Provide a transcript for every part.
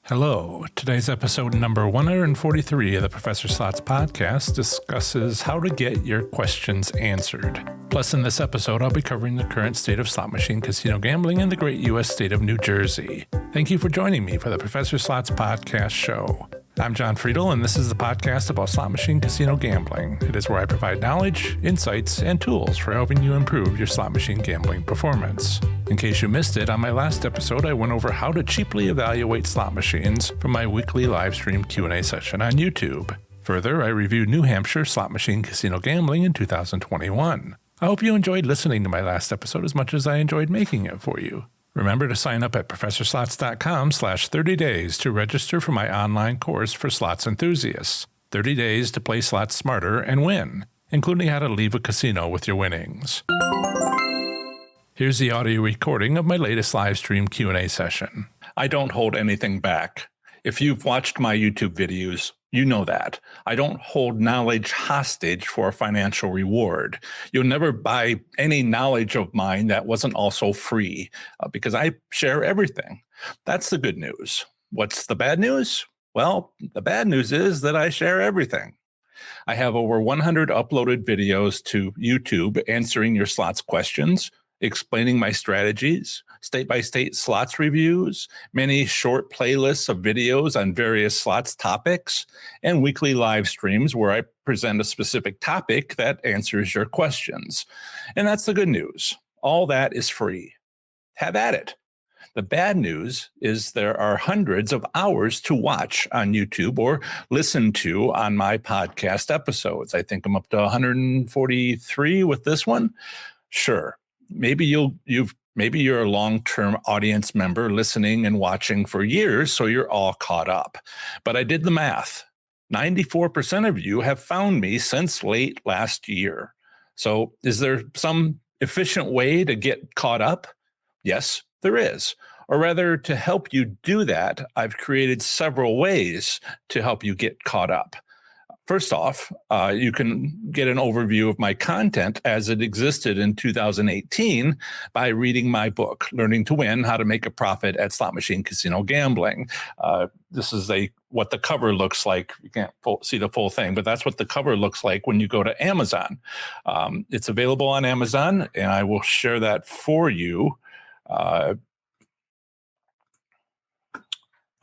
Hello. Today's episode number 143 of the Professor Slots podcast discusses how to get your questions answered. Plus, in this episode, I'll be covering the current state of slot machine casino gambling in the great U.S. state of New Jersey. Thank you for joining me for the Professor Slots podcast show. I'm John Friedel, and this is the podcast about slot machine casino gambling. It is where I provide knowledge, insights, and tools for helping you improve your slot machine gambling performance. In case you missed it, on my last episode, I went over how to cheaply evaluate slot machines from my weekly live stream Q&A session on YouTube. Further, I reviewed New Hampshire slot machine casino gambling in 2021. I hope you enjoyed listening to my last episode as much as I enjoyed making it for you. Remember to sign up at professorslots.com/30 days to register for my online course for slots enthusiasts. 30 days to play slots smarter and win, including how to leave a casino with your winnings. Here's the audio recording of my latest live stream Q&A session. I don't hold anything back. If you've watched my YouTube videos, you know that. I don't hold knowledge hostage for a financial reward. You'll never buy any knowledge of mine that wasn't also free because I share everything. That's the good news. What's the bad news? Well, the bad news is that I share everything. I have over 100 uploaded videos to YouTube answering your slots questions, explaining my strategies, state-by-state slots reviews, many short playlists of videos on various slots topics, and weekly live streams where I present a specific topic that answers your questions. And that's the good news. All that is free. Have at it. The bad news is there are hundreds of hours to watch on YouTube or listen to on my podcast episodes. I think I'm up to 143 with this one. Sure. Maybe you're a long-term audience member listening and watching for years, so you're all caught up. But I did the math. 94% of you have found me since late last year. So is there some efficient way to get caught up? Yes, there is. Or rather, to help you do that, I've created several ways to help you get caught up. First off, you can get an overview of my content as it existed in 2018 by reading my book, Learning to Win: How to Make a Profit at Slot Machine Casino Gambling. This is what the cover looks like. You can't see the full thing, but that's what the cover looks like when you go to Amazon. It's available on Amazon, and I will share that for you.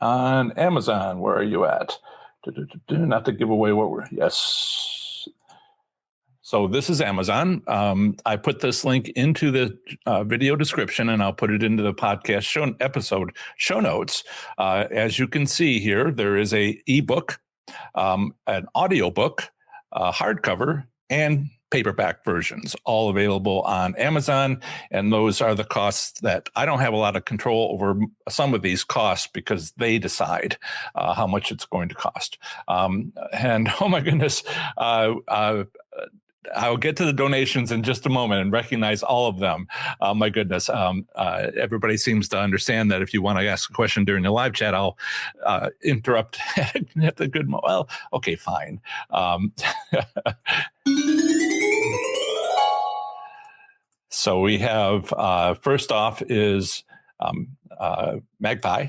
On Amazon, where are you at? Not to give away what yes. So this is Amazon. I put this link into the video description, and I'll put it into the podcast episode show notes. As you can see here, there is a ebook, an audiobook, hardcover, and paperback versions, all available on Amazon. And those are the costs that I don't have a lot of control over some of these costs because they decide how much it's going to cost. And oh my goodness, I'll get to the donations in just a moment and recognize all of them. My goodness. Everybody seems to understand that if you want to ask a question during the live chat, I'll interrupt at the good moment. Well, okay, fine. So we have, first off is Magpie.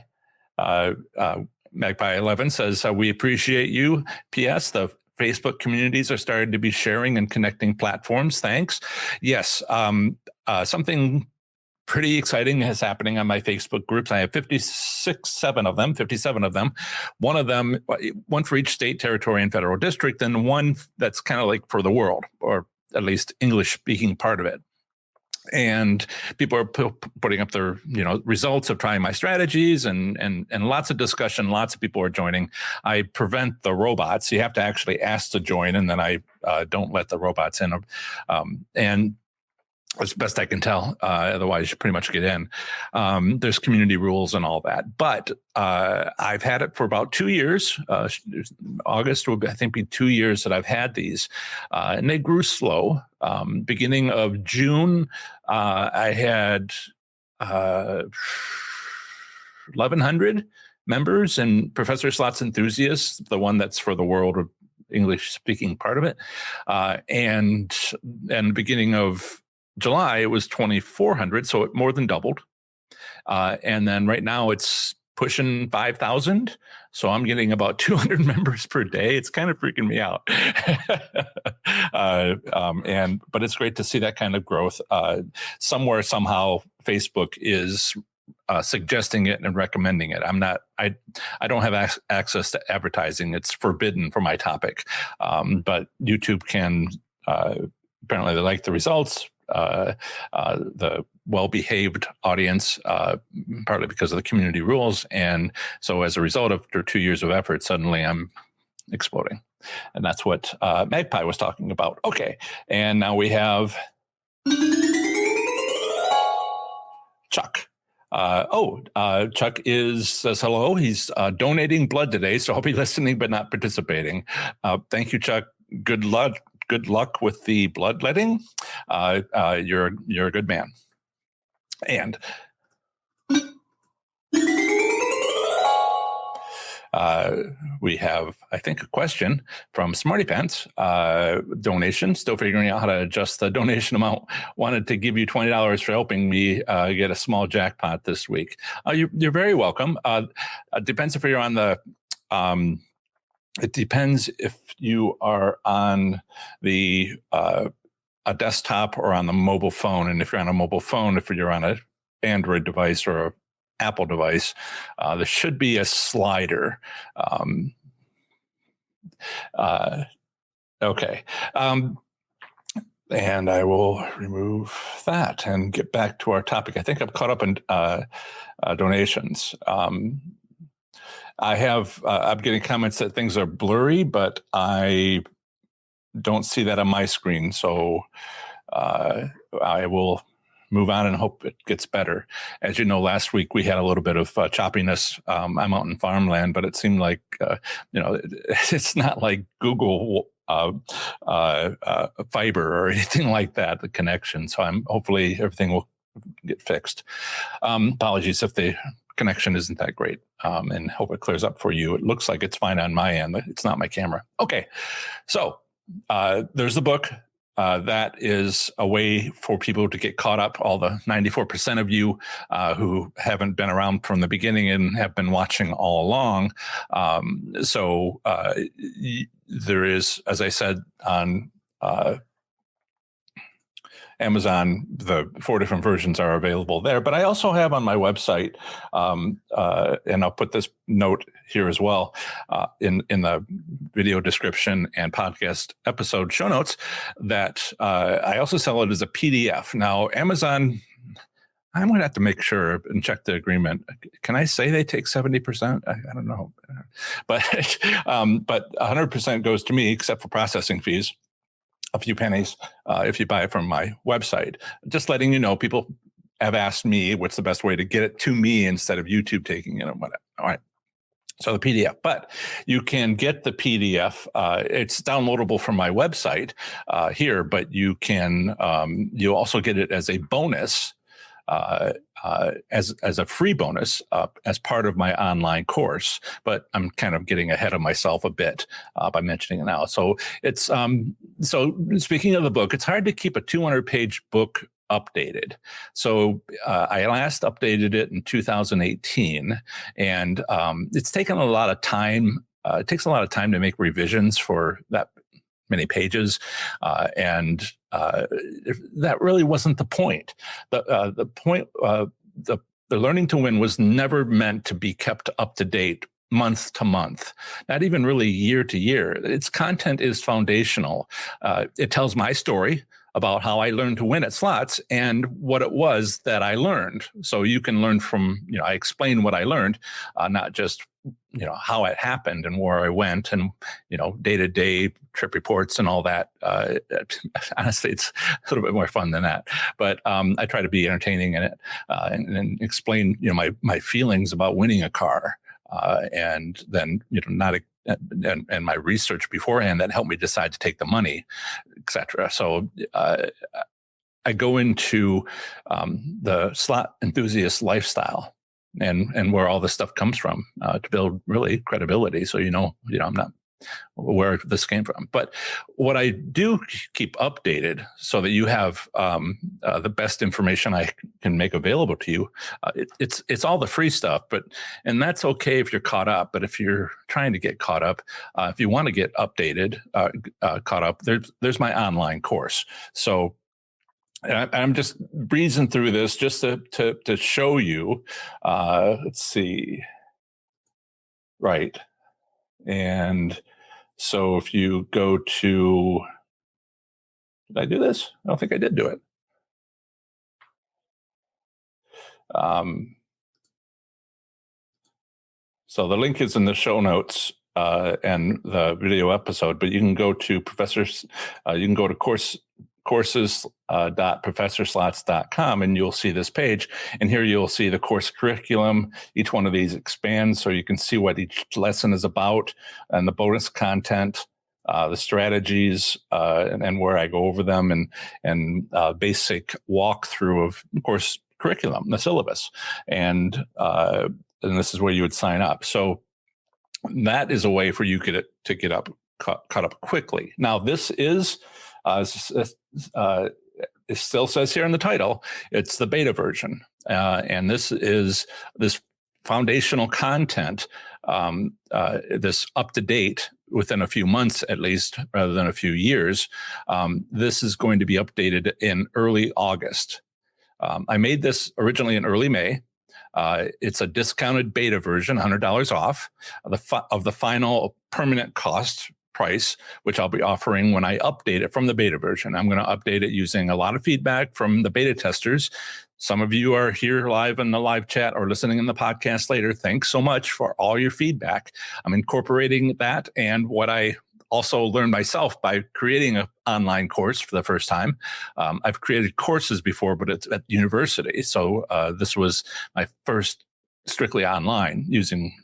Magpie 11 says, we appreciate you. P.S. The Facebook communities are starting to be sharing and connecting platforms. Thanks. Yes, something pretty exciting is happening on my Facebook groups. I have 57 of them. One of them, one for each state, territory, and federal district, and one that's kind of like for the world, or at least English-speaking part of it. And people are putting up their, results of trying my strategies and lots of discussion. Lots of people are joining. I prevent the robots. You have to actually ask to join, and then I don't let the robots in. And as best I can tell, otherwise you pretty much get in. There's community rules and all that. But I've had it for about 2 years. August will, I think, be 2 years that I've had these. And they grew slow. Beginning of June, I had 1,100 members and Professor Slots Enthusiasts, the one that's for the world of English-speaking part of it. And beginning of July, it was 2,400, so it more than doubled. And then right now it's pushing 5,000. So I'm getting about 200 members per day. It's kind of freaking me out. But it's great to see that kind of growth. Somewhere, somehow, Facebook is suggesting it and recommending it. I don't have access to advertising. It's forbidden for my topic. But YouTube can, apparently they like the results. The well-behaved audience, partly because of the community rules. And so as a result, after 2 years of effort, suddenly I'm exploding. And that's what Magpie was talking about. Okay. And now we have Chuck. Chuck says hello. He's donating blood today, so I'll be listening but not participating. Thank you, Chuck. Good luck with the bloodletting. You're a good man. And we have, I think, a question from Smarty Pants. Donation. Still figuring out how to adjust the donation amount. Wanted to give you $20 for helping me get a small jackpot this week. You're very welcome. It depends if you're on the. It depends if you are on the a desktop or on the mobile phone. And if you're on a mobile phone, if you're on an Android device or a Apple device, there should be a slider. Okay. And I will remove that and get back to our topic. I think I'm caught up in donations. I'm getting comments that things are blurry, but I don't see that on my screen. So I will move on and hope it gets better. As you know, last week we had a little bit of choppiness. I'm out in farmland, but it seemed like, it's not like Google fiber or anything like that, the connection. So hopefully everything will get fixed. Apologies if the connection isn't that great, and hope it clears up for you. It looks like it's fine on my end. It's not my camera. Okay. So there's the book. That is a way for people to get caught up. All the 94% of you who haven't been around from the beginning and have been watching all along. There is, as I said, on Amazon, the 4 different versions are available there. But I also have on my website, and I'll put this note here as well in the video description and podcast episode show notes, that I also sell it as a PDF. Now, Amazon, I'm going to have to make sure and check the agreement. Can I say they take 70%? I don't know. But 100% goes to me, except for processing fees. A few pennies if you buy it from my website. Just letting you know, people have asked me what's the best way to get it to me instead of YouTube taking it and whatever. All right. So the PDF, but you can get the PDF. It's downloadable from my website here, but you can, you also get it as a bonus, as a free bonus as part of my online course. But I'm kind of getting ahead of myself a bit by mentioning it now. So it's so speaking of the book, it's hard to keep a 200-page book updated. So I last updated it in 2018, and it's taken a lot of time. It takes a lot of time to make revisions for that many pages, and that really wasn't the point. The point, the Learning to Win was never meant to be kept up to date month to month, not even really year to year. Its content is foundational. It tells my story about how I learned to win at slots and what it was that I learned. So you can learn from, I explain what I learned, not just, how it happened and where I went and, day-to-day trip reports and all that. Honestly, it's a little bit more fun than that. But I try to be entertaining in it and explain, my feelings about winning a car. And then, and my research beforehand that helped me decide to take the money, et cetera. So I go into the slot enthusiast lifestyle and where all this stuff comes from to build really credibility. So, I'm not where this came from. But what I do keep updated so that you have the best information I can make available to you. It's all the free stuff, and that's okay if you're caught up. But if you're trying to get caught up, if you want to get updated, caught up, there's my online course. So I'm just breezing through this just to show you. Let's see. Right. And so if you go to, did I do this? I don't think I did do it. So the link is in the show notes and the video episode, but you can go to courses.professorslots.com and you'll see this page. And here you'll see the course curriculum. Each one of these expands so you can see what each lesson is about and the bonus content, the strategies, and where I go over them and basic walkthrough of course curriculum, the syllabus. And this is where you would sign up. So that is a way for you to get caught up quickly. Now, this is it still says here in the title, it's the beta version. And this is this foundational content, this up to date within a few months, at least, rather than a few years. This is going to be updated in early August. I made this originally in early May. It's a discounted beta version, $100 off of the final permanent cost price, which I'll be offering when I update it from the beta version. I'm going to update it using a lot of feedback from the beta testers. Some of you are here live in the live chat or listening in the podcast later. Thanks so much for all your feedback. I'm incorporating that and what I also learned myself by creating an online course for the first time. I've created courses before, but it's at university. So this was my first strictly online using,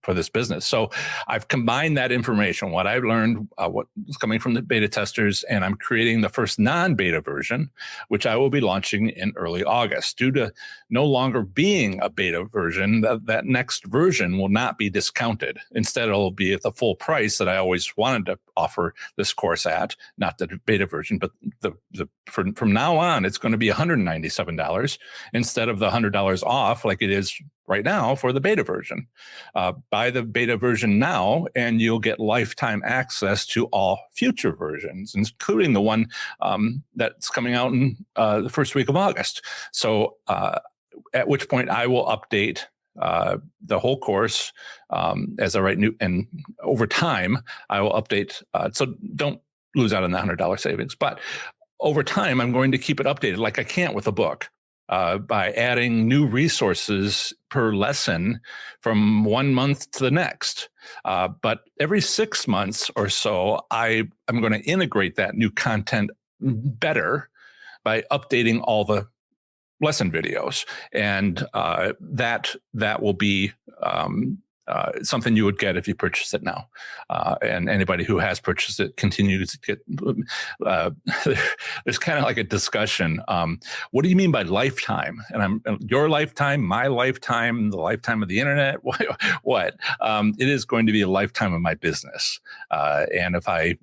for this business. So I've combined that information, what I've learned, what's coming from the beta testers, and I'm creating the first non-beta version, which I will be launching in early August. Due to no longer being a beta version, that next version will not be discounted. Instead, it'll be at the full price that I always wanted to offer this course at, not the beta version, but from now on, it's going to be $197 instead of the $100 off like it is right now for the beta version. Buy the beta version now, and you'll get lifetime access to all future versions, including the one that's coming out in the first week of August. So at which point I will update the whole course as I write new, and over time I will update. So don't lose out on the $100 savings, but over time I'm going to keep it updated like I can't with a book. By adding new resources per lesson from 1 month to the next. But every 6 months or so, I'm going to integrate that new content better by updating all the lesson videos. And that will be something you would get if you purchase it now. And anybody who has purchased it continues to get, there's kind of like a discussion. What do you mean by lifetime? And your lifetime, my lifetime, the lifetime of the internet, what? It is going to be a lifetime of my business. And if I,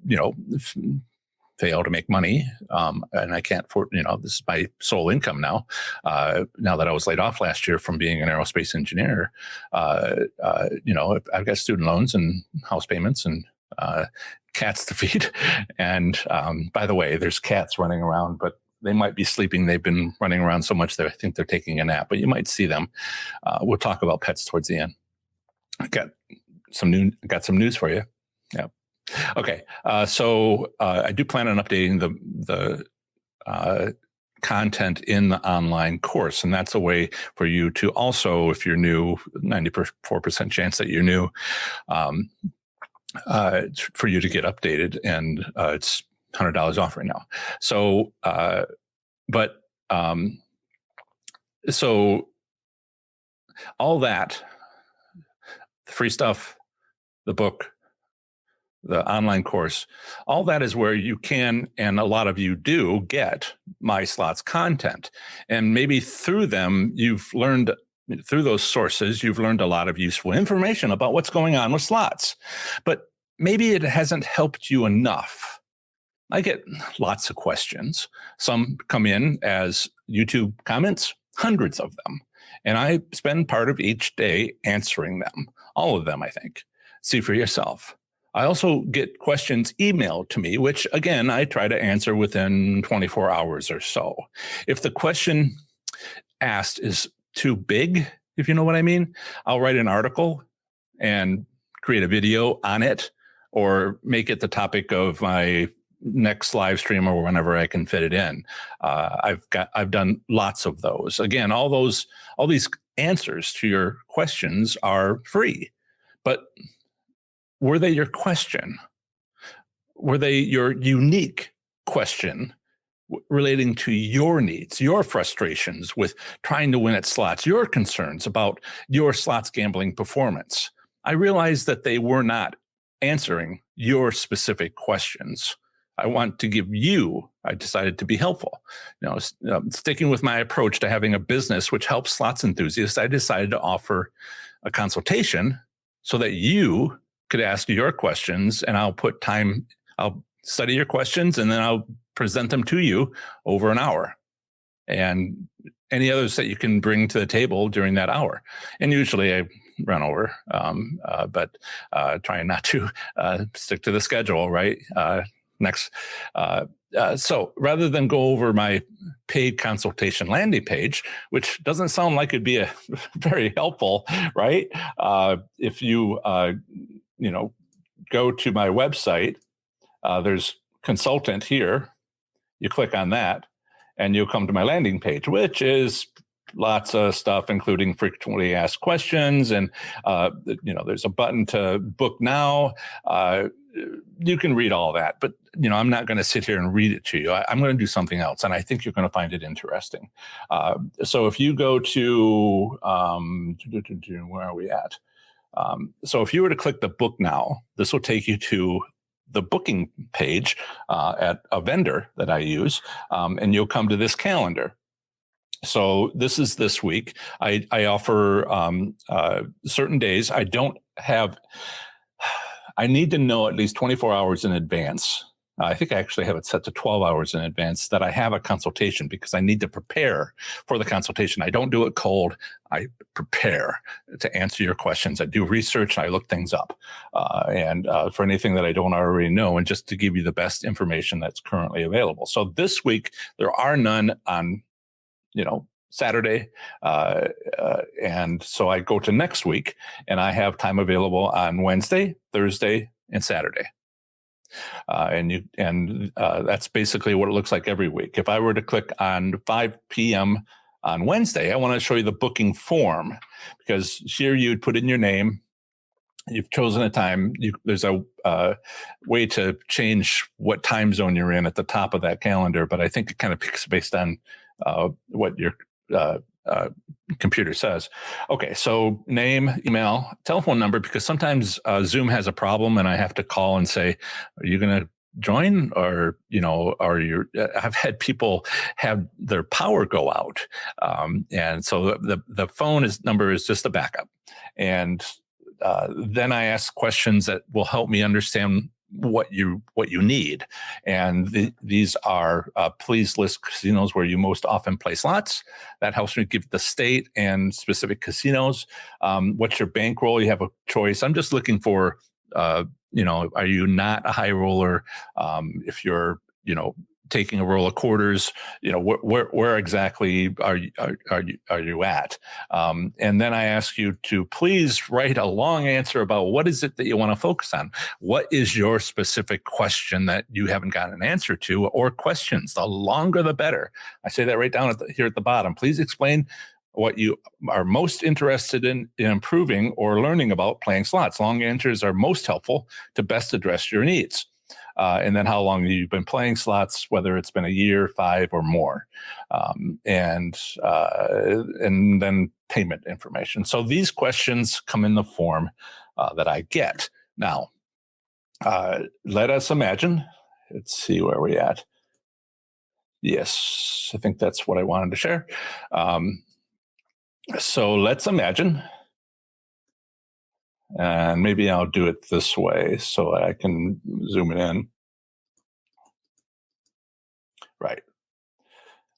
fail to make money, and I can't afford, this is my sole income now. Now that I was laid off last year from being an aerospace engineer, I've got student loans and house payments and cats to feed. And by the way, there's cats running around, but they might be sleeping. They've been running around so much that I think they're taking a nap, but you might see them. We'll talk about pets towards the end. I got some news for you. Yeah. Okay, so I do plan on updating the content in the online course, and that's a way for you to also, if you're new, 94% chance that you're new, for you to get updated, and it's $100 off right now. So, so all that, the free stuff, the book, the online course, all that is where you can, and a lot of you do, get My Slots content. And maybe through them, through those sources, you've learned a lot of useful information about what's going on with slots. But maybe it hasn't helped you enough. I get lots of questions. Some come in as YouTube comments, hundreds of them. And I spend part of each day answering them, all of them, I think. See for yourself. I also get questions emailed to me, which again, I try to answer within 24 hours or so. If the question asked is too big, if you know what I mean, I'll write an article and create a video on it or make it the topic of my next live stream or whenever I can fit it in. I've done lots of those. Again, all these answers to your questions are free, but were they your question? Were they your unique question relating to your needs, your frustrations with trying to win at slots, your concerns about your slots gambling performance? I realized that they were not answering your specific questions. I decided to be helpful. Sticking with my approach to having a business which helps slots enthusiasts, I decided to offer a consultation so that you could ask your questions, and I'll study your questions, and then I'll present them to you over an hour, and any others that you can bring to the table during that hour. And usually I run over, but trying not to stick to the schedule, right? So rather than go over my paid consultation landing page, which doesn't sound like it'd be a very helpful, right? If you go to my website, there's consultant here. You click on that, and you'll come to my landing page, which is lots of stuff, including frequently asked questions, and there's a button to book now. You can read all that, but I'm not going to sit here and read it to you. I'm going to do something else, and I think you're going to find it interesting. So if you go to where are we at? So if you were to click the book now, this will take you to the booking page at a vendor that I use, and you'll come to this calendar. So this is this week. I offer certain days. I need to know at least 24 hours in advance. I think I actually have it set to 12 hours in advance that I have a consultation, because I need to prepare for the consultation. I don't do it cold. I prepare to answer your questions. I do research. I look things up and for anything that I don't already know, and just to give you the best information that's currently available. So this week, there are none on, Saturday. And so I go to next week, and I have time available on Wednesday, Thursday, and Saturday. And that's basically what it looks like every week. If I were to click on 5 p.m. on Wednesday, I want to show you the booking form, because here you'd put in your name. You've chosen a time. There's a way to change what time zone you're in at the top of that calendar, but I think it kind of picks based on what your computer says. Okay, so name, email, telephone number, because sometimes Zoom has a problem and I have to call and say, are you going to join? Or, I've had people have their power go out. And so the phone number is just a backup. And then I ask questions that will help me understand what you need. And these are please list casinos where you most often play slots. That helps me give the state and specific casinos. What's your bankroll? You have a choice. I'm just looking for are you not a high roller? If you're taking a roll of quarters, where exactly are you at? And then I ask you to please write a long answer about what is it that you want to focus on. What is your specific question that you haven't gotten an answer to, or questions? The longer, the better. I say that right down here at the bottom. Please explain what you are most interested in improving or learning about playing slots. Long answers are most helpful to best address your needs. And then how long you've been playing slots, whether it's been a year, 5, or more, and then payment information. So these questions come in the form that I get. Now, let us imagine. Let's see where we're at. Yes, I think that's what I wanted to share. So let's imagine And maybe I'll do it this way so I can zoom it in. Right.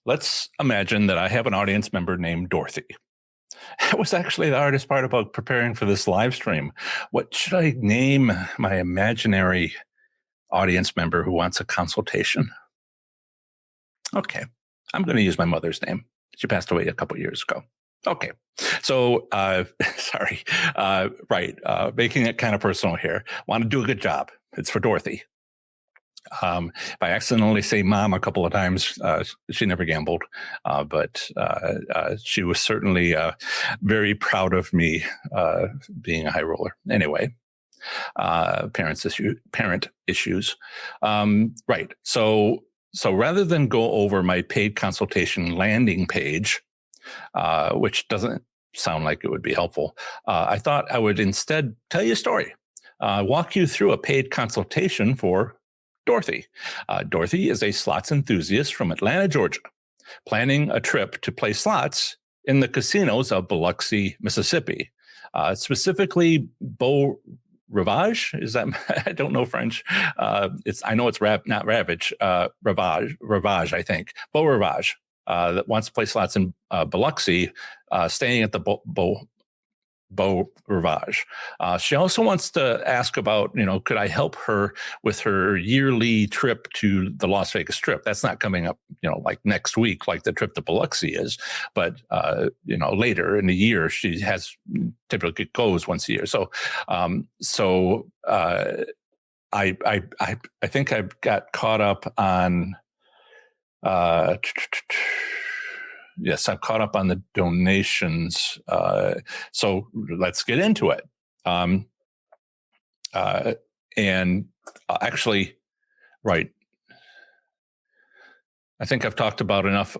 Let's imagine that I have an audience member named Dorothy. That was actually the hardest part about preparing for this live stream. What should I name my imaginary audience member who wants a consultation? Okay, I'm going to use my mother's name. She passed away a couple years ago. Okay, so sorry, right, making it kind of personal here. Want to do a good job. It's for Dorothy. If I accidentally say mom a couple of times, she never gambled, but she was certainly very proud of me being a high roller. Anyway, parent issues. Right. So rather than go over my paid consultation landing page, which doesn't sound like it would be helpful, I thought I would instead tell you a story, walk you through a paid consultation for Dorothy. Dorothy is a slots enthusiast from Atlanta, Georgia, planning a trip to play slots in the casinos of Biloxi, Mississippi, specifically Beau Rivage. Is that, I don't know French. I know it's not Ravage, Rivage, I think. Beau Rivage, that wants to play slots in Biloxi, staying at the Beau Rivage. She also wants to ask about, could I help her with her yearly trip to the Las Vegas Strip? That's not coming up, like next week, like the trip to Biloxi is, but later in the year, she typically goes once a year. So, I think I got caught up on. Yes, I'm caught up on the donations. So let's get into it. Actually, right. I think I've talked about enough.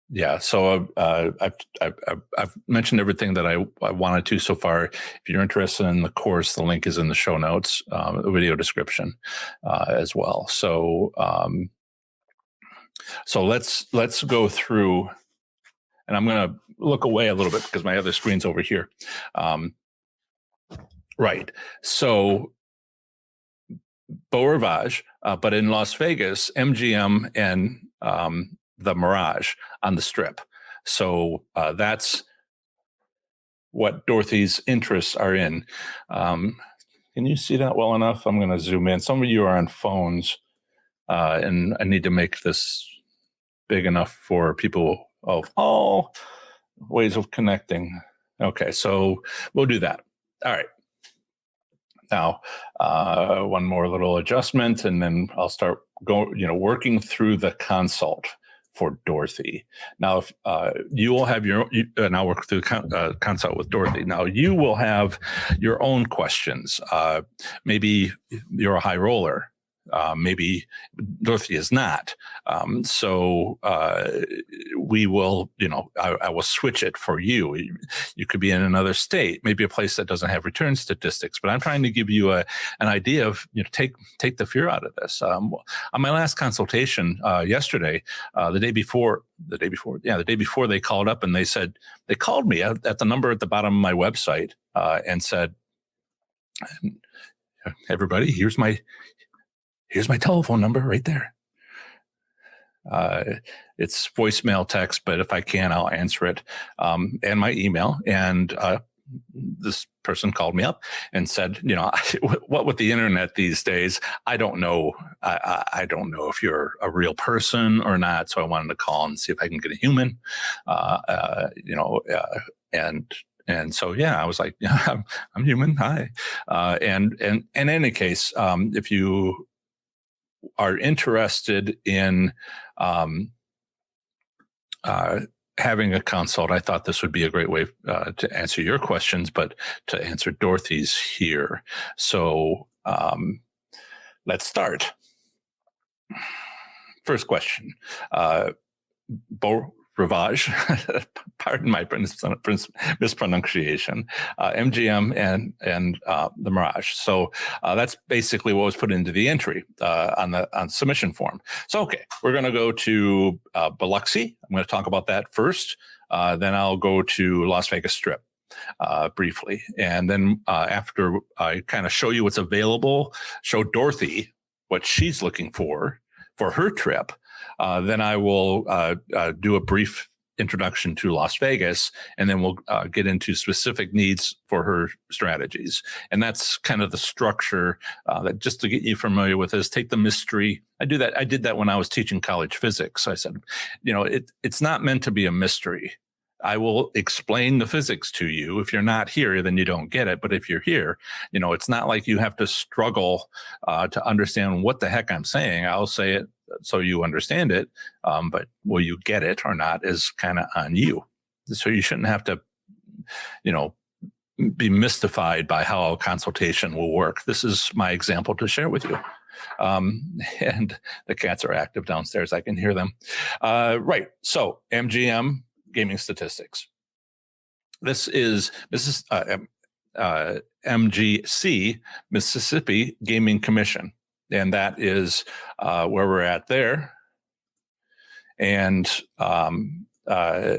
Yeah. So I've mentioned everything that I wanted to so far. If you're interested in the course, the link is in the show notes, the video description as well. So let's go through, and I'm going to look away a little bit because my other screen's over here. Right. So Beau Rivage, but in Las Vegas, MGM and the Mirage on the Strip. So that's what Dorothy's interests are in. Can you see that well enough? I'm going to zoom in. Some of you are on phones, and I need to make this big enough for people of all ways of connecting. Okay, so we'll do that. All right. Now, one more little adjustment, and then I'll start working through the consult for Dorothy. Now, if you will have and I'll work through the consult with Dorothy. Now, you will have your own questions. Maybe you're a high roller. Maybe Dorothy is not. So we will, I will switch it for you. You could be in another state, maybe a place that doesn't have return statistics, but I'm trying to give you an idea of, take the fear out of this. On my last consultation yesterday, the day before they called up and they called me at the number at the bottom of my website and said, everybody, here's my telephone number right there. It's voicemail text, but if I can, I'll answer it. And my email. And this person called me up and said, what with the internet these days, I don't know. I don't know if you're a real person or not. So I wanted to call and see if I can get a human, and so, yeah, I was like, yeah, I'm human. Hi. And in any case, if you are interested in having a consult, I thought this would be a great way to answer your questions, but to answer Dorothy's here. So let's start. First question. Beau Rivage, pardon my mispronunciation, MGM and the Mirage. So that's basically what was put into the entry on submission form. So, okay, we're going to go to Biloxi. I'm going to talk about that first. Then I'll go to Las Vegas Strip. briefly. And then after I kind of show you what's available, show Dorothy what she's looking for her trip, then I will do a brief introduction to Las Vegas, and then we'll get into specific needs for her strategies. And that's kind of the structure that, just to get you familiar with this, take the mystery. I did that when I was teaching college physics. I said, it's not meant to be a mystery. I will explain the physics to you. If you're not here, then you don't get it. But if you're here, it's not like you have to struggle to understand what the heck I'm saying. I'll say it so you understand it. But will you get it or not is kind of on you. So you shouldn't have to, be mystified by how a consultation will work. This is my example to share with you. And the cats are active downstairs. I can hear them. Right. So MGM gaming statistics. This is MGC, Mississippi Gaming Commission. And that is where we're at there. And I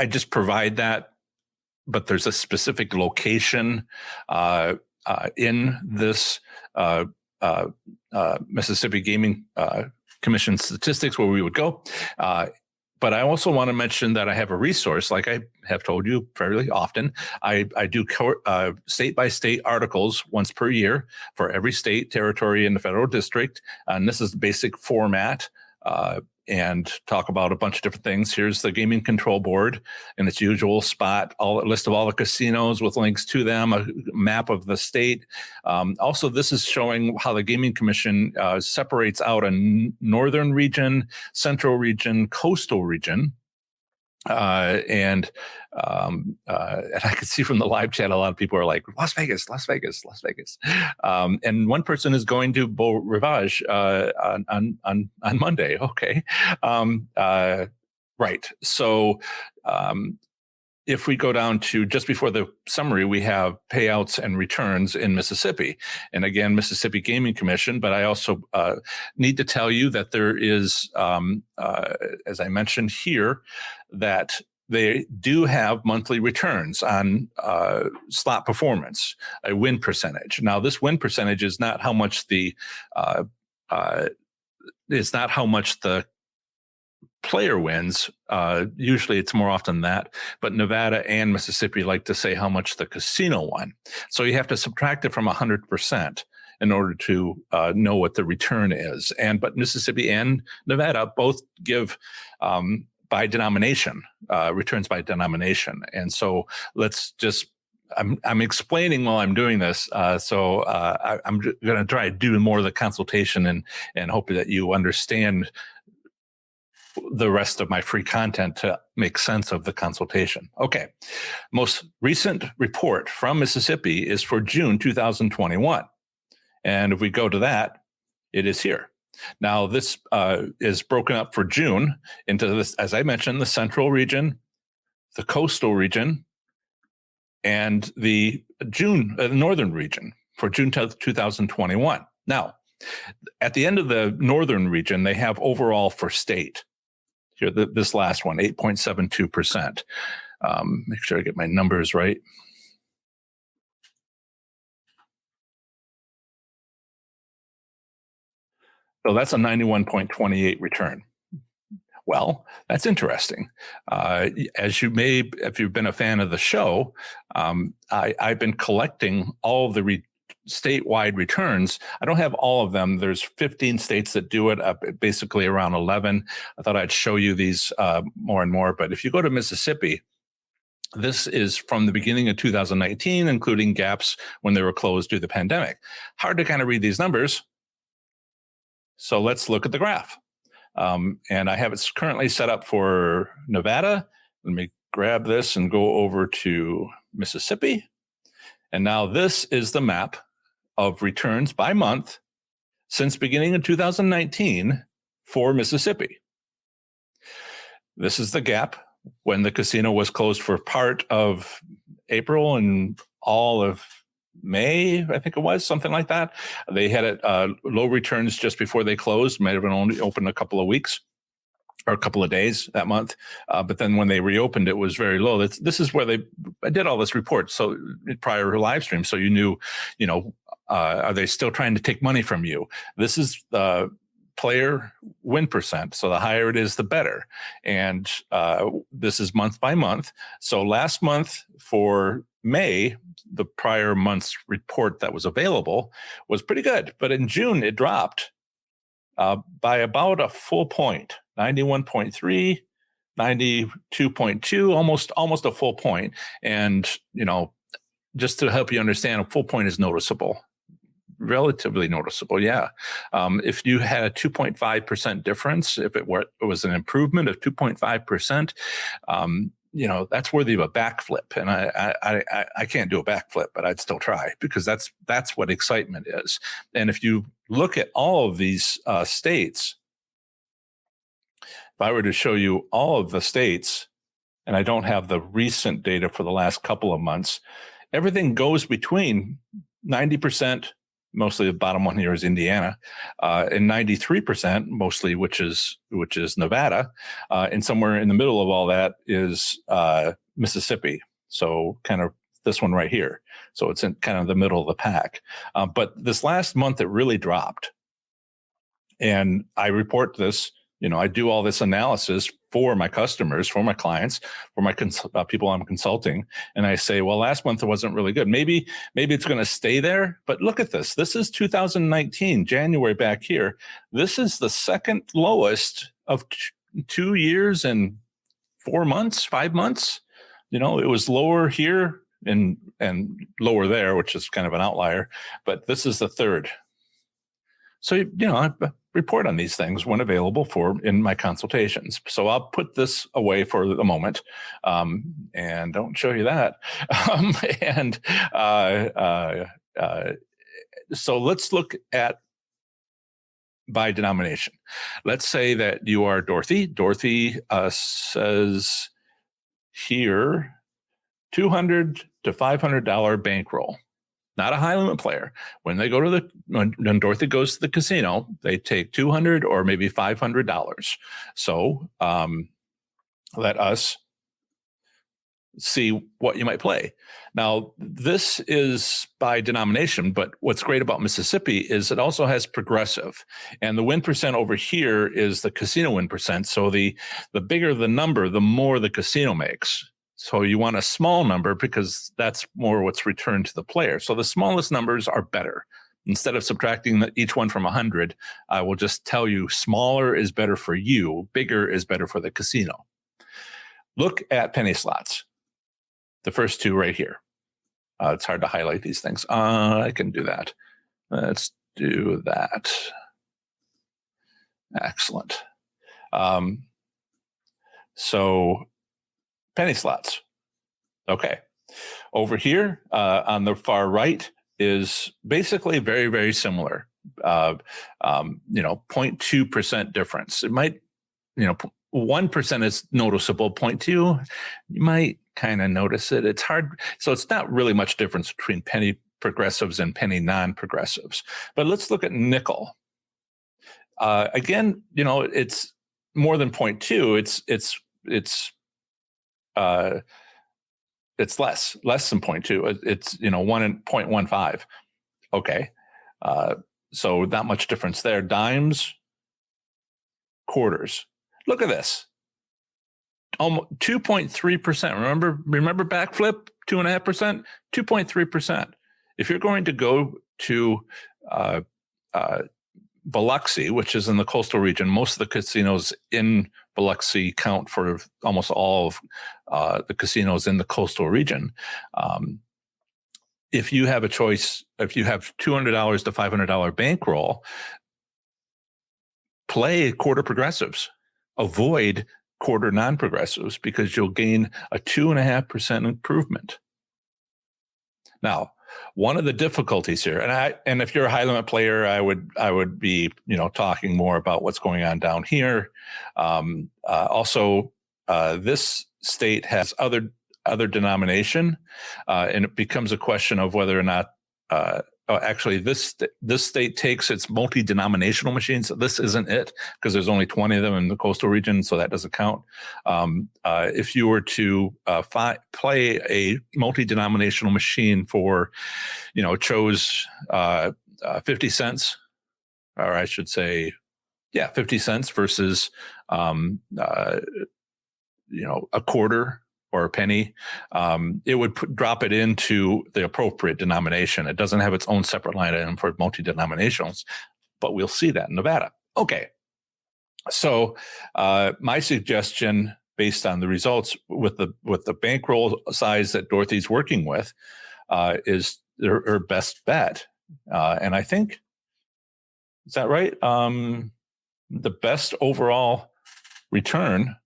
just provide that, but there's a specific location in this Mississippi Gaming Commission statistics where we would go. But I also want to mention that I have a resource, like I have told you fairly often. I do state-by-state articles once per year for every state, territory, and the federal district. And this is the basic format, and talk about a bunch of different things. Here's the Gaming Control Board in its usual spot, a list of all the casinos with links to them, a map of the state. Also, this is showing how the Gaming Commission separates out a northern region, central region, coastal region. And I could see from the live chat, a lot of people are like, Las Vegas, Las Vegas, Las Vegas. And one person is going to Beau Rivage on Monday. Okay. Right. So if we go down to just before the summary, we have payouts and returns in Mississippi. And again, Mississippi Gaming Commission. But I also need to tell you that there is, as I mentioned here, that they do have monthly returns on slot performance, a win percentage. Now, this win percentage is not how much the player wins. Usually it's more often that, but Nevada and Mississippi like to say how much the casino won. So you have to subtract it from 100% in order to know what the return is. But Mississippi and Nevada both give by denomination, returns by denomination. And so let's just, I'm explaining while I'm doing this. So I'm going to try to do more of the consultation and hope that you understand the rest of my free content to make sense of the consultation. Okay. Most recent report from Mississippi is for June 2021. And if we go to that, it is here. Now, this is broken up for June into this, as I mentioned, the central region, the coastal region, and the northern region for June 2021. Now, at the end of the northern region, they have overall for state. Here, this last one, 8.72%. Make sure I get my numbers right. So that's a 91.28 return. Well, that's interesting. As you may, if you've been a fan of the show, I've been collecting all of the statewide returns. I don't have all of them. There's 15 states that do it, basically around 11. I thought I'd show you these more and more. But if you go to Mississippi, this is from the beginning of 2019, including gaps when they were closed due to the pandemic. Hard to kind of read these numbers. So let's look at the graph. And I have it currently set up for Nevada. Let me grab this and go over to Mississippi. And now this is the map of returns by month since beginning of 2019 for Mississippi. This is the gap when the casino was closed for part of April and all of May, I think it was, something like that. They had low returns just before they closed, might have been only open a couple of weeks. or a couple of days that month. But then when they reopened, it was very low. This is where I did all this report. So prior to live stream. So you knew, are they still trying to take money from you? This is player win percent. So the higher it is, the better. And this is month by month. So last month for May, the prior month's report that was available was pretty good. But in June, it dropped by about a full point, 91.3, 92.2, almost a full point. And, just to help you understand, a full point is noticeable. Relatively noticeable, yeah. If you had a 2.5% difference, if it was an improvement of 2.5%, that's worthy of a backflip. And I can't do a backflip, but I'd still try, because that's what excitement is. And if you look at all of these states, if I were to show you all of the states, and I don't have the recent data for the last couple of months, everything goes between 90%. Mostly the bottom one here is Indiana, and 93% mostly, which is Nevada, and somewhere in the middle of all that is Mississippi. So kind of this one right here. So it's in kind of the middle of the pack. But this last month, it really dropped. And I report this, I do all this analysis for my customers, for my clients, for my people I'm consulting. And I say, well, last month it wasn't really good. Maybe it's going to stay there. But look at this. This is 2019, January back here. This is the second lowest of 2 years and 4 months, 5 months. It was lower here and lower there, which is kind of an outlier. But this is the third. So, I report on these things when available in my consultations. So I'll put this away for the moment, and don't show you that. So let's look at by denomination. Let's say that you are Dorothy. Dorothy says here, $200 to $500 bankroll. Not a high limit player. When Dorothy goes to the casino, they take $200 or maybe $500. So let us see what you might play. Now, this is by denomination, but what's great about Mississippi is it also has progressive. And the win percent over here is the casino win percent. So the bigger the number, the more the casino makes. So you want a small number because that's more what's returned to the player. So the smallest numbers are better. Instead of subtracting each one from 100, I will just tell you smaller is better for you, bigger is better for the casino. Look at penny slots, the first two right here. It's hard to highlight these things. I can do that. Let's do that. Excellent. So penny slots. Okay. Over here on the far right is basically very, very similar. 0.2% difference. It might, 1% is noticeable. 0.2, you might kind of notice it. It's hard. So it's not really much difference between penny progressives and penny non-progressives. But let's look at nickel. Again, it's more than 0.2. It's less than 0.2. It's 1.15. Okay. So not much difference there. Dimes, quarters. Look at this. 2.3%. Remember backflip, 2.5%, 2.3%. If you're going to go to Biloxi, which is in the coastal region, most of the casinos in Biloxi count for almost all of the casinos in the coastal region. If you have a choice, if you have $200 to $500 bankroll, play quarter progressives. Avoid quarter non-progressives because you'll gain a 2.5% improvement. Now, one of the difficulties here, and if you're a high limit player, I would be talking more about what's going on down here. Also, this state has other denomination, and it becomes a question of whether or not actually, this state takes its multi-denominational machines. This isn't it, because there's only 20 of them in the coastal region, so that doesn't count. If you were to play a multi-denominational machine for, chose 50 cents, or I should say, 50 cents versus, a quarter or a penny, it would drop it into the appropriate denomination. It doesn't have its own separate line item for multi-denominationals, but we'll see that in Nevada. Okay. So my suggestion, based on the results with the bankroll size that Dorothy's working with, is her best bet. And I think, is that right? The best overall return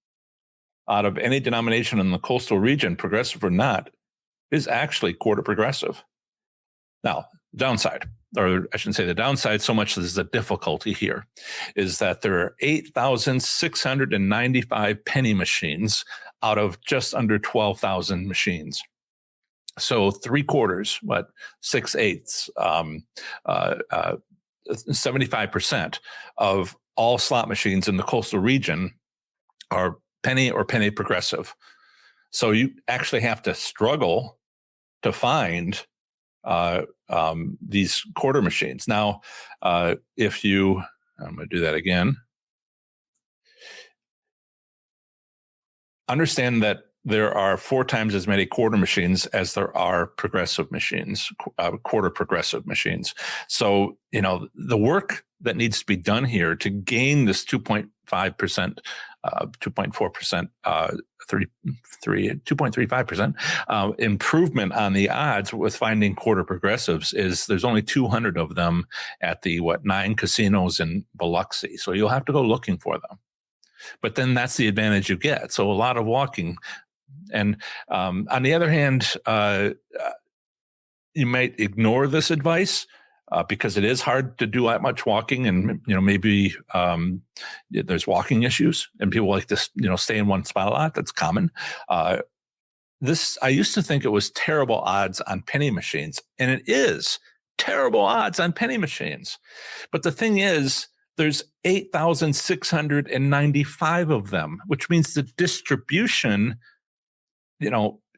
out of any denomination in the coastal region, progressive or not, is actually quarter progressive. Now, downside, or I shouldn't say the downside so much as the difficulty here, is that there are 8,695 penny machines out of just under 12,000 machines. So 3/4, 6/8, 75% of all slot machines in the coastal region are penny or penny progressive. So you actually have to struggle to find these quarter machines. Now, I'm going to do that again. Understand that there are 4 times as many quarter machines as there are progressive machines, quarter progressive machines. So, the work that needs to be done here to gain this 2.5%, 2.4%, 2.35% improvement on the odds with finding quarter progressives is there's only 200 of them at the 9 casinos in Biloxi. So you'll have to go looking for them. But then that's the advantage you get. So a lot of walking. And on the other hand, you might ignore this advice because it is hard to do that much walking, and maybe there's walking issues, and people like to stay in one spot a lot. That's common. I used to think it was terrible odds on penny machines, and it is terrible odds on penny machines. But the thing is, there's 8,695 of them, which means the distribution,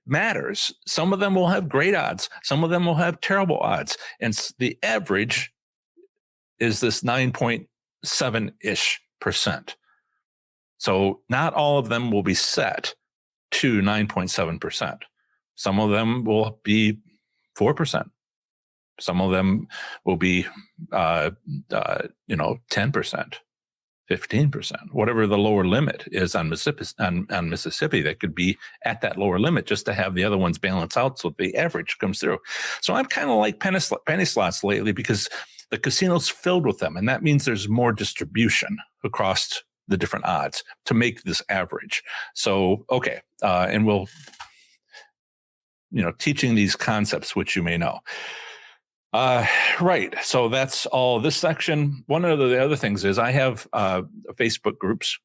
matters. Some of them will have great odds. Some of them will have terrible odds. And the average is this 9.7-ish%. So not all of them will be set to 9.7%. Some of them will be 4%. Some of them will be, 10%. 15%, whatever the lower limit is on Mississippi, that could be at that lower limit just to have the other ones balance out so the average comes through. So I'm kind of like penny slots lately because the casino's filled with them, and that means there's more distribution across the different odds to make this average. So, okay, and we'll, teaching these concepts, which you may know. Right. So that's all this section. One of the other things is I have Facebook groups,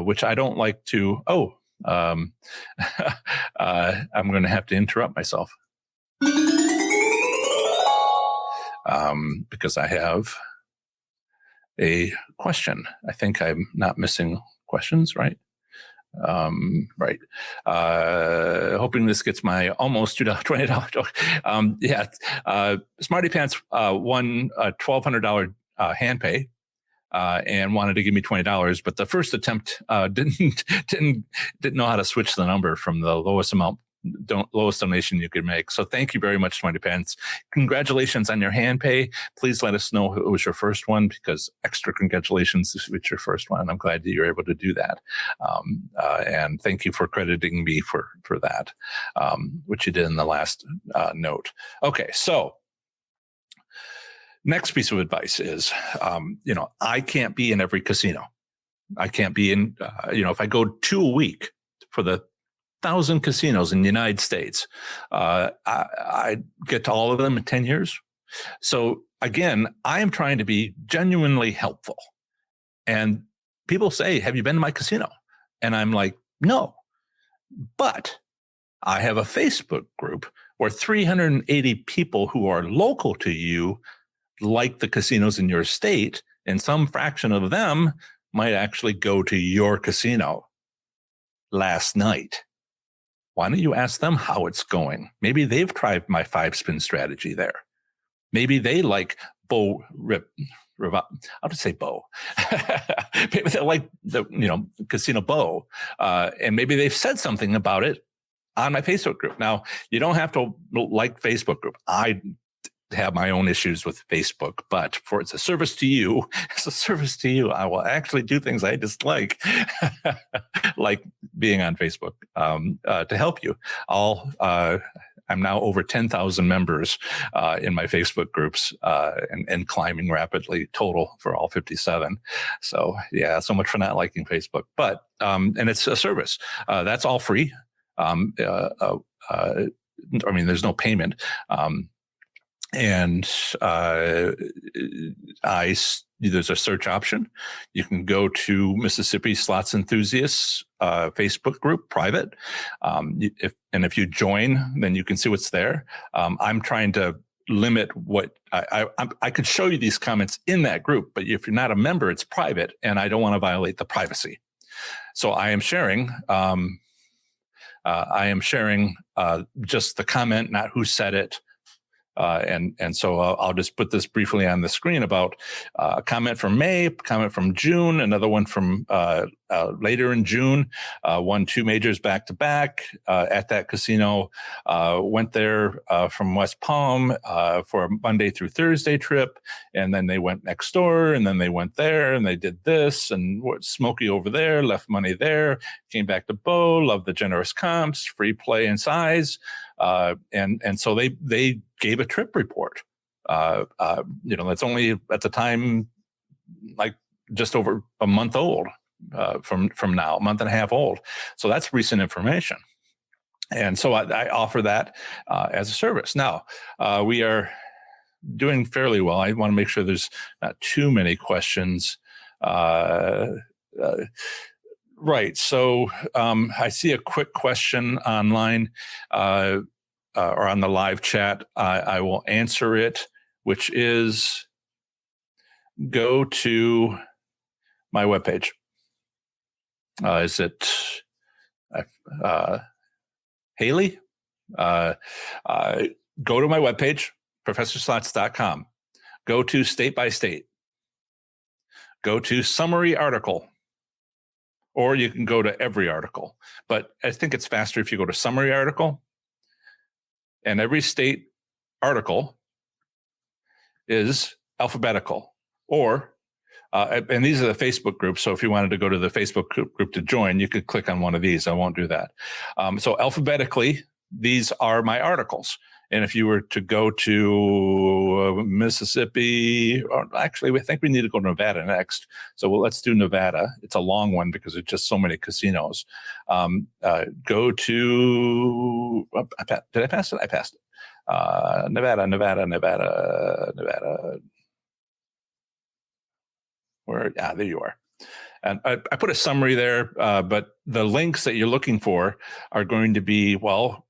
which I don't like to. I'm going to have to interrupt myself because I have a question. I think I'm not missing questions, right? Right. Hoping this gets my almost $20 joke. Smarty Pants won a $1,200 hand pay and wanted to give me $20, but the first attempt didn't know how to switch the number from the lowest donation you could make. So thank you very much, Smarty Pants. Congratulations on your hand pay. Please let us know who it was your first one, because extra congratulations if it's your first one. I'm glad that you're able to do that. And thank you for crediting me for that, which you did in the last note. Okay, so next piece of advice is, I can't be in every casino. I can't be in, if I go 2 a week for the 1,000 casinos in the United States, I get to all of them in 10 years. So again, I am trying to be genuinely helpful. And people say, have you been to my casino? And I'm like, no, but I have a Facebook group or 380 people who are local to you, like the casinos in your state, and some fraction of them might actually go to your casino last night. Why don't you ask them how it's going? Maybe they've tried my 5-spin strategy there. Maybe they like Bo Rip. I'll just say Bo. Maybe they like the Casino Bo, and maybe they've said something about it on my Facebook group. Now, you don't have to like Facebook group. I have my own issues with Facebook, but for it's a service to you, I will actually do things I dislike, like being on Facebook, to help you. I'm now over 10,000 members in my Facebook groups, and climbing rapidly total for all 57. So yeah, so much for not liking Facebook, but and it's a service that's all free. There's no payment. And there's a search option. You can go to Mississippi Slots Enthusiasts Facebook group, private. If you join, then you can see what's there. I'm trying to limit what I could show you these comments in that group, but if you're not a member, it's private, and I don't want to violate the privacy. So I am sharing. Just the comment, not who said it. And so I'll just put this briefly on the screen about a comment from May, comment from June, another one from later in June, won 2 majors back to back at that casino, went there from West Palm for a Monday through Thursday trip, and then they went next door, and then they went there, and they did this, and Smokey over there, left money there, came back to Bo, loved the generous comps, free play and size. And so they gave a trip report. That's only at the time, like just over a month old, from now, a month and a half old. So that's recent information. And so I offer that, as a service. Now, we are doing fairly well. I want to make sure there's not too many questions. Right. So I see a quick question online or on the live chat. I will answer it, which is go to my webpage. Is it Haley? Go to my webpage, professorslots.com. Go to state by state. Go to summary article. Or you can go to every article. But I think it's faster if you go to summary article. And every state article is alphabetical. Or, and these are the Facebook groups. So if you wanted to go to the Facebook group to join, you could click on one of these. I won't do that. So alphabetically, these are my articles. And if you were to go to Mississippi, or actually, we think we need to go to Nevada next. So let's do Nevada. It's a long one because there's just so many casinos. Go to, did I pass it? I passed it. Nevada. There you are. And I put a summary there, but the links that you're looking for are going to be,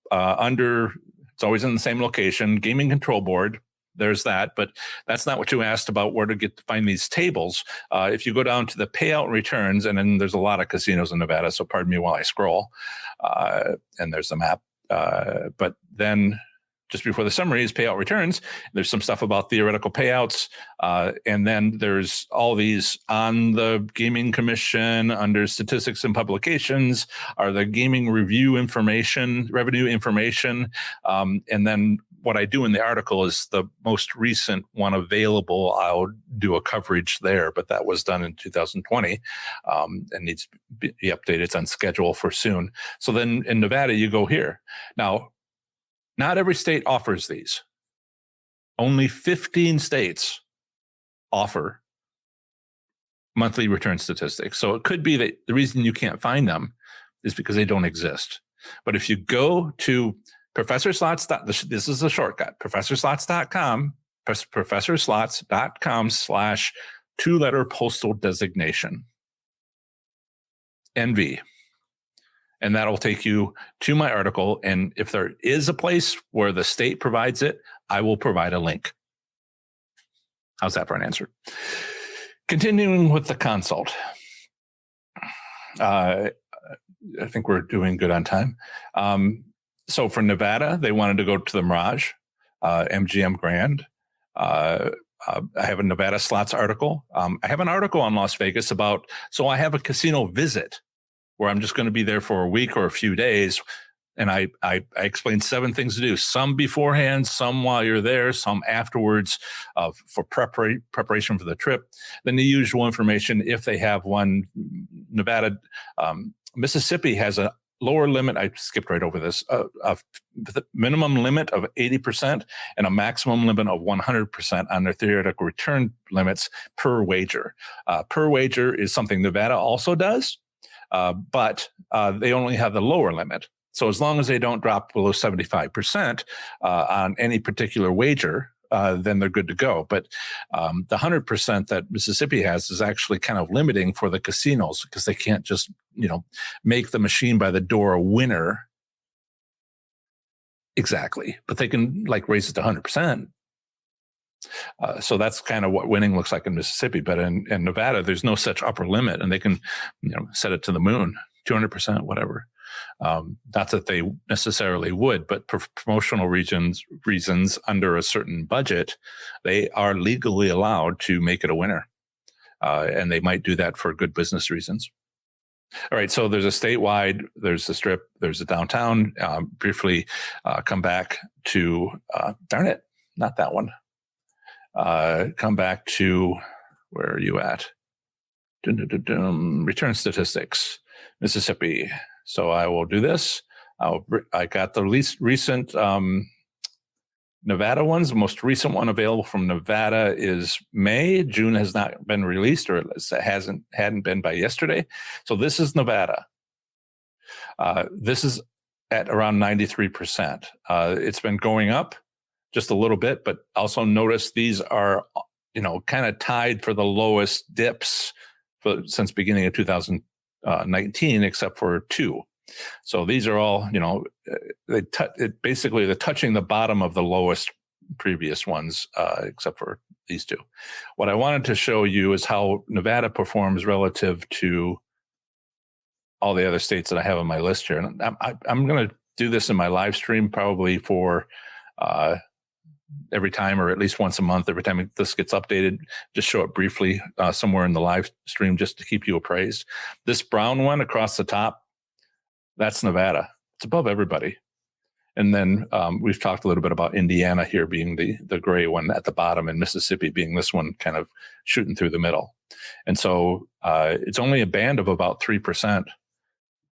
under... It's always in the same location, gaming control board. There's that, but that's not what you asked about, where to find these tables. If you go down to the payout returns, and then there's a lot of casinos in Nevada, so pardon me while I scroll, and there's the map. But then just before the summary is payout returns, there's some stuff about theoretical payouts. And then there's all these on the Gaming Commission under statistics and publications are the gaming review information, revenue information. And then what I do in the article is the most recent one available. I'll do a coverage there, but that was done in 2020 and needs to be updated. It's on schedule for soon. So then in Nevada, you go here. Now, not every state offers these. Only 15 states offer monthly return statistics. So it could be that the reason you can't find them is because they don't exist. But if you go to this is a shortcut, professorslots.com, professorslots.com/2-letter postal designation, NV. And that'll take you to my article. And if there is a place where the state provides it, I will provide a link. How's that for an answer? Continuing with the consult. I think we're doing good on time. So for Nevada, they wanted to go to the Mirage, MGM Grand. I have a Nevada slots article. I have an article on Las Vegas so I have a casino visit where I'm just going to be there for a week or a few days. And I explained 7 things to do, some beforehand, some while you're there, some afterwards for preparation for the trip. Then the usual information, if they have one. Nevada, Mississippi has a lower limit. I skipped right over this, a minimum limit of 80% and a maximum limit of 100% on their theoretical return limits per wager. Per wager is something Nevada also does, but they only have the lower limit. So as long as they don't drop below 75% on any particular wager, then they're good to go. But the 100% that Mississippi has is actually kind of limiting for the casinos because they can't just, make the machine by the door a winner. Exactly. But they can raise it to 100%. So that's kind of what winning looks like in Mississippi. But in Nevada, there's no such upper limit, and they can, set it to the moon, 200%, whatever. Not that they necessarily would, but for promotional reasons under a certain budget, they are legally allowed to make it a winner. And they might do that for good business reasons. All right. So there's a statewide, there's the Strip, there's a downtown. Briefly come back to, darn it, not that one. Come back to, where are you at? Return statistics, Mississippi. So I will do this. I got the least recent Nevada ones. The most recent one available from Nevada is May. June has not been released, or it hadn't been by yesterday. So this is Nevada. This is at around 93%. It's been going up just a little bit, but also notice these are, kind of tied for the lowest dips since beginning of 2019, except for 2. So these are all, basically they're touching the bottom of the lowest previous ones, except for these 2. What I wanted to show you is how Nevada performs relative to all the other states that I have on my list here. And I'm going to do this in my live stream probably for every time, or at least once a month. Every time this gets updated, just show it briefly somewhere in the live stream just to keep you appraised. This brown one across the top, that's Nevada. It's above everybody. And then we've talked a little bit about Indiana here being the gray one at the bottom, and Mississippi being this one kind of shooting through the middle. And so it's only a band of about 3%,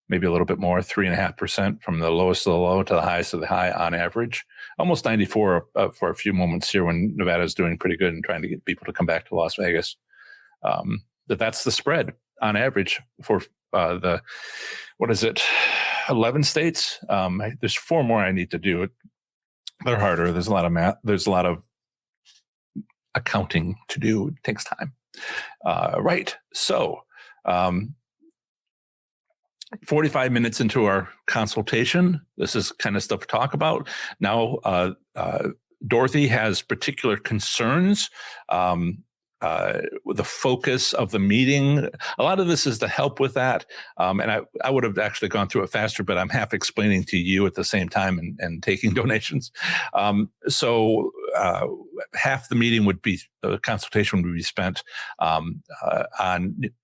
maybe a little bit more, 3.5% from the lowest of the low to the highest of the high on average. Almost 94 for a few moments here when Nevada is doing pretty good and trying to get people to come back to Las Vegas. But that's the spread on average for 11 states. There's 4 more I need to do. They're harder. There's a lot of math. There's a lot of accounting to do. It takes time. Right. So 45 minutes into our consultation, this is kind of stuff to talk about. Now, Dorothy has particular concerns. The focus of the meeting. A lot of this is to help with that. And I would have actually gone through it faster, but I'm half explaining to you at the same time and taking donations. So half the meeting the consultation would be spent on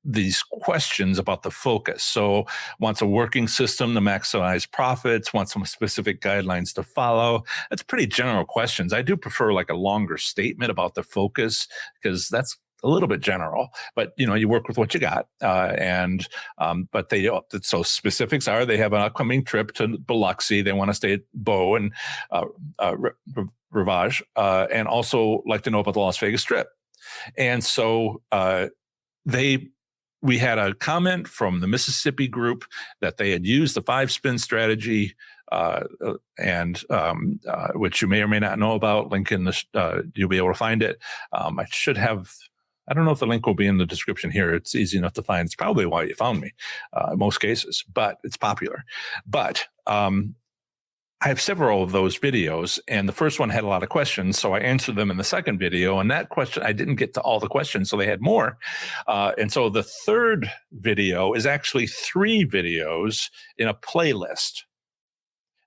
these questions about the focus. So wants a working system to maximize profits, wants some specific guidelines to follow. That's pretty general questions. I do prefer a longer statement about the focus, because that's a little bit general, but you work with what you got. But so specifics are, they have an upcoming trip to Biloxi. They want to stay at Beau and Rivage, and also like to know about the Las Vegas Strip. And so we had a comment from the Mississippi group that they had used the 5-spin strategy, and which you may or may not know about. Link in the, you'll be able to find it. I should have I don't know if the link will be in the description here. It's easy enough to find. It's probably why you found me in most cases, but it's popular. But I have several of those videos, and the first one had a lot of questions, so I answered them in the second video. And that question, I didn't get to all the questions, so they had more. And so the third video is actually 3 videos in a playlist.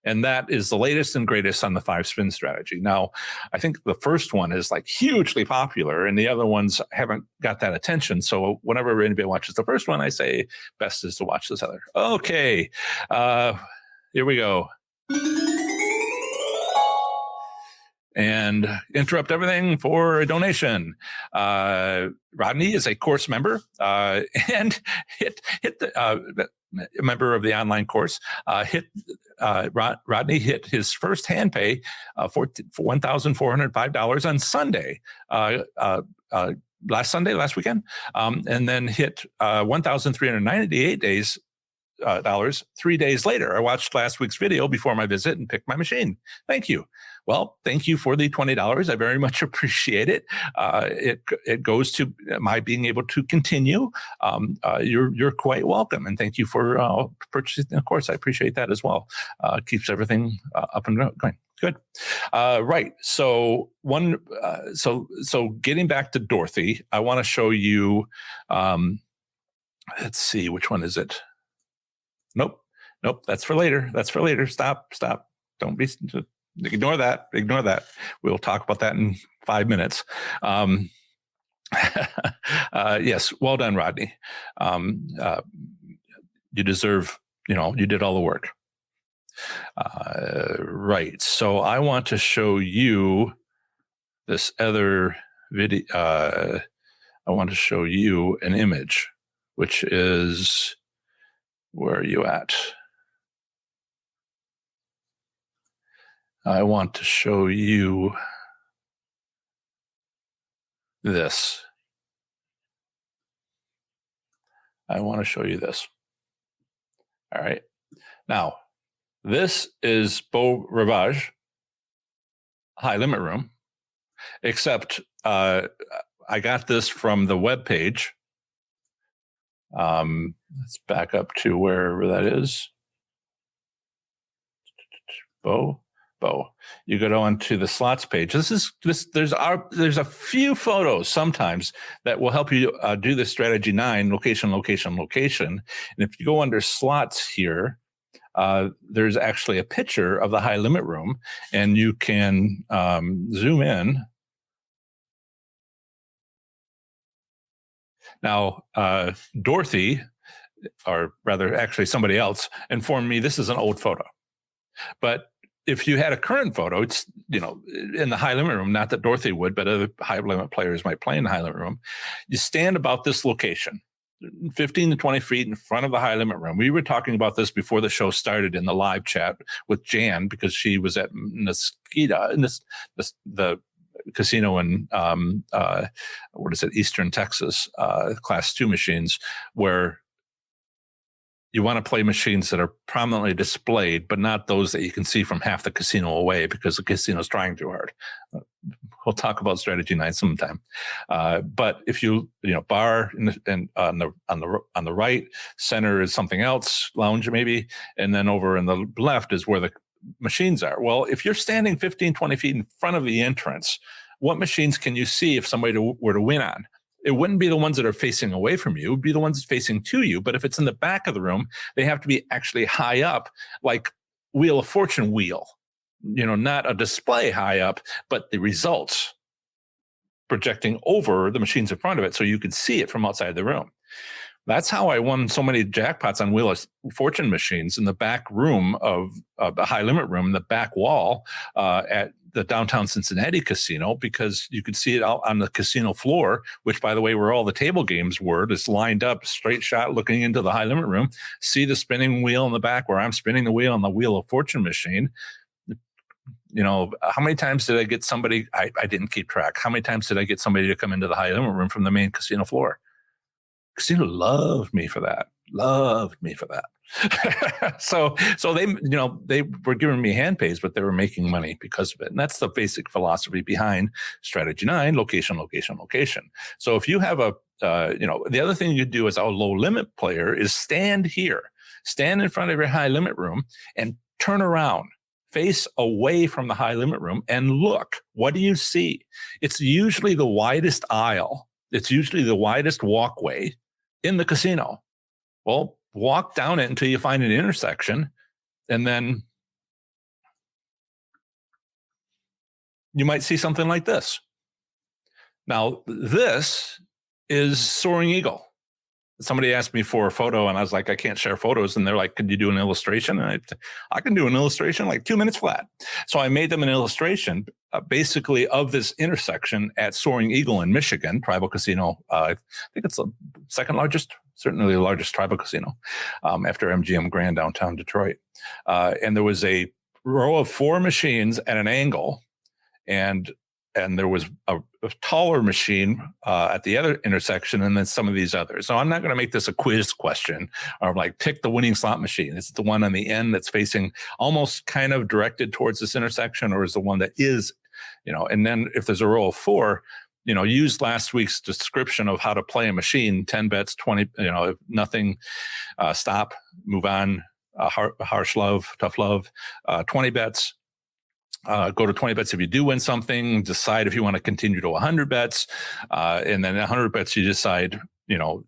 And that is the latest and greatest on the 5-spin strategy. Now, I think the first one is like hugely popular, and the other ones haven't got that attention. So whenever anybody watches the first one, I say best is to watch this other. Okay, here we go. And interrupt everything for a donation. Rodney is a course member and hit the a member of the online course. Rodney hit his first hand pay for $1,405 on Sunday. Last weekend, and then hit $1,398 dollars 3 days later. I watched last week's video before my visit and picked my machine. Thank you. Well, thank you for the $20. I very much appreciate it. It goes to my being able to continue. You're quite welcome, and thank you for purchasing. Of course, I appreciate that as well. Keeps everything up and going. Good. Right. So getting back to Dorothy, I want to show you. Let's see, which one is it? Nope. That's for later. Stop. Don't be. Ignore that. We'll talk about that in 5 minutes. Yes. Well done, Rodney. You deserve. You did all the work. Right. So I want to show you this other video. I want to show you an image, which is. Where are you at? I want to show you this. All right. Now, this is Beau Rivage High Limit Room, except I got this from the webpage. Let's back up to wherever that is. Beau. You go on to the slots page. There's a few photos sometimes that will help you do the strategy 9 location. And if you go under slots here, there's actually a picture of the high limit room, and you can zoom in. Now, Dorothy, or rather actually somebody else, informed me this is an old photo. But if you had a current photo, it's, in the high limit room, not that Dorothy would, but other high limit players might play in the high limit room. You stand about this location, 15 to 20 feet in front of the high limit room. We were talking about this before the show started in the live chat with Jan, because she was at Mesquite, the casino in Eastern Texas, Class 2 machines, where you want to play machines that are prominently displayed, but not those that you can see from half the casino away, because the casino is trying too hard. We'll talk about strategy 9 sometime. But if bar on the right, center is something else, lounge maybe, and then over in the left is where the machines are. Well, if you're standing 15, 20 feet in front of the entrance, what machines can you see if somebody were to win on? It wouldn't be the ones that are facing away from you. It would be the ones facing to you. But if it's in the back of the room, they have to be actually high up, like Wheel of Fortune wheel, not a display high up, but the results projecting over the machines in front of it so you could see it from outside the room. That's how I won so many jackpots on Wheel of Fortune machines in the back room of the high limit room, in the back wall at the downtown Cincinnati casino, because you could see it out on the casino floor, which, by the way, where all the table games were, just lined up, straight shot looking into the high limit room. See the spinning wheel in the back where I'm spinning the wheel on the Wheel of Fortune machine. How many times did I get somebody? I didn't keep track. How many times did I get somebody to come into the high limit room from the main casino floor? casino loved me for that. So they were giving me hand pays, but they were making money because of it. And that's the basic philosophy behind Strategy 9, location, location, location. So if you have the other thing you do as a low limit player is stand in front of your high limit room and turn around, face away from the high limit room and look. What do you see? It's usually the widest aisle. It's usually the widest walkway in the casino. Well, walk down it until you find an intersection, and then you might see something like this. Now, this is Soaring Eagle. Somebody asked me for a photo, and I was like, I can't share photos. And they're like, could you do an illustration? And I can do an illustration like 2 minutes flat. So I made them an illustration basically of this intersection at Soaring Eagle in Michigan, tribal casino. I think it's the second largest, certainly the largest tribal casino after MGM Grand downtown Detroit. And there was a row of 4 machines at an angle, and there was a taller machine at the other intersection, and then some of these others. So I'm not going to make this a quiz question or like pick the winning slot machine. Is it the one on the end that's facing almost kind of directed towards this intersection, or is the one that is, and then if there's a row of 4, use last week's description of how to play a machine, 10 bets, 20, if nothing, stop, move on, harsh love, tough love, 20 bets. Go to 20 bets if you do win something, decide if you want to continue to 100 bets. And then 100 bets, you decide,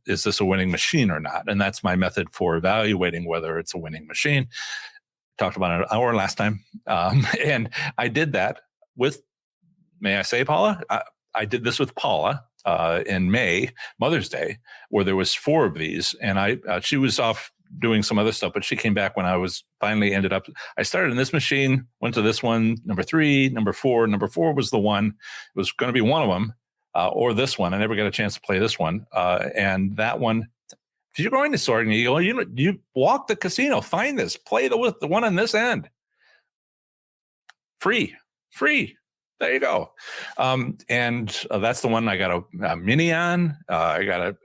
is this a winning machine or not? And that's my method for evaluating whether it's a winning machine. Talked about it an hour last time. And I did that with, may I say, Paula? I did this with Paula in May, Mother's Day, where there was 4 of these. And she was off doing some other stuff, but she came back when I was finally ended up. I started in this machine, went to this one, number 3, number 4. Number 4 was the one. It was going to be one of them, or this one. I never got a chance to play this one. And that one, if you're going to Soaring Eagle, you walk the casino, find this, play the one on this end. Free. There you go. And that's the one I got a mini on. I got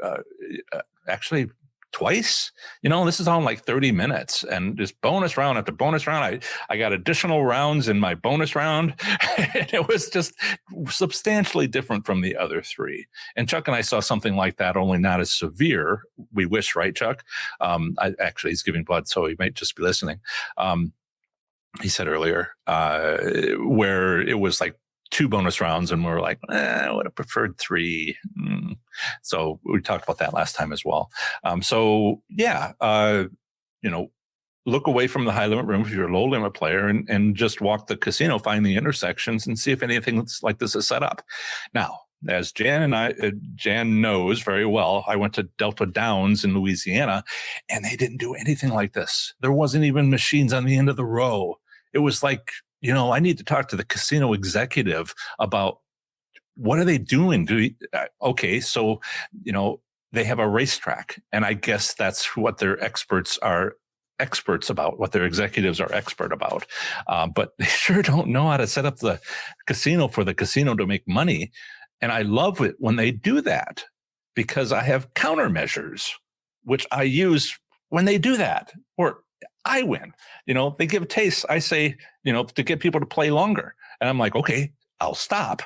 actually twice. This is on like 30 minutes, and just bonus round after bonus round. I got additional rounds in my bonus round. And it was just substantially different from the other 3. And Chuck and I saw something like that, only not as severe. We wish, right, Chuck? He's giving blood, so he might just be listening. He said earlier, where it was like 2 bonus rounds, and we're like, I would have preferred 3. So we talked about that last time as well. Look away from the high limit room if you're a low limit player, and just walk the casino, find the intersections, and see if anything like this is set up. Now, as Jan knows very well, I went to Delta Downs in Louisiana, and they didn't do anything like this. There wasn't even machines on the end of the row. It was like, I need to talk to the casino executive about what are they doing? So they have a racetrack, and I guess that's what their experts are experts about, what their executives are expert about. But they sure don't know how to set up the casino for the casino to make money. And I love it when they do that, because I have countermeasures, which I use when they do that, or I win. They give tastes. I say, to get people to play longer. And I'm like, okay, I'll stop.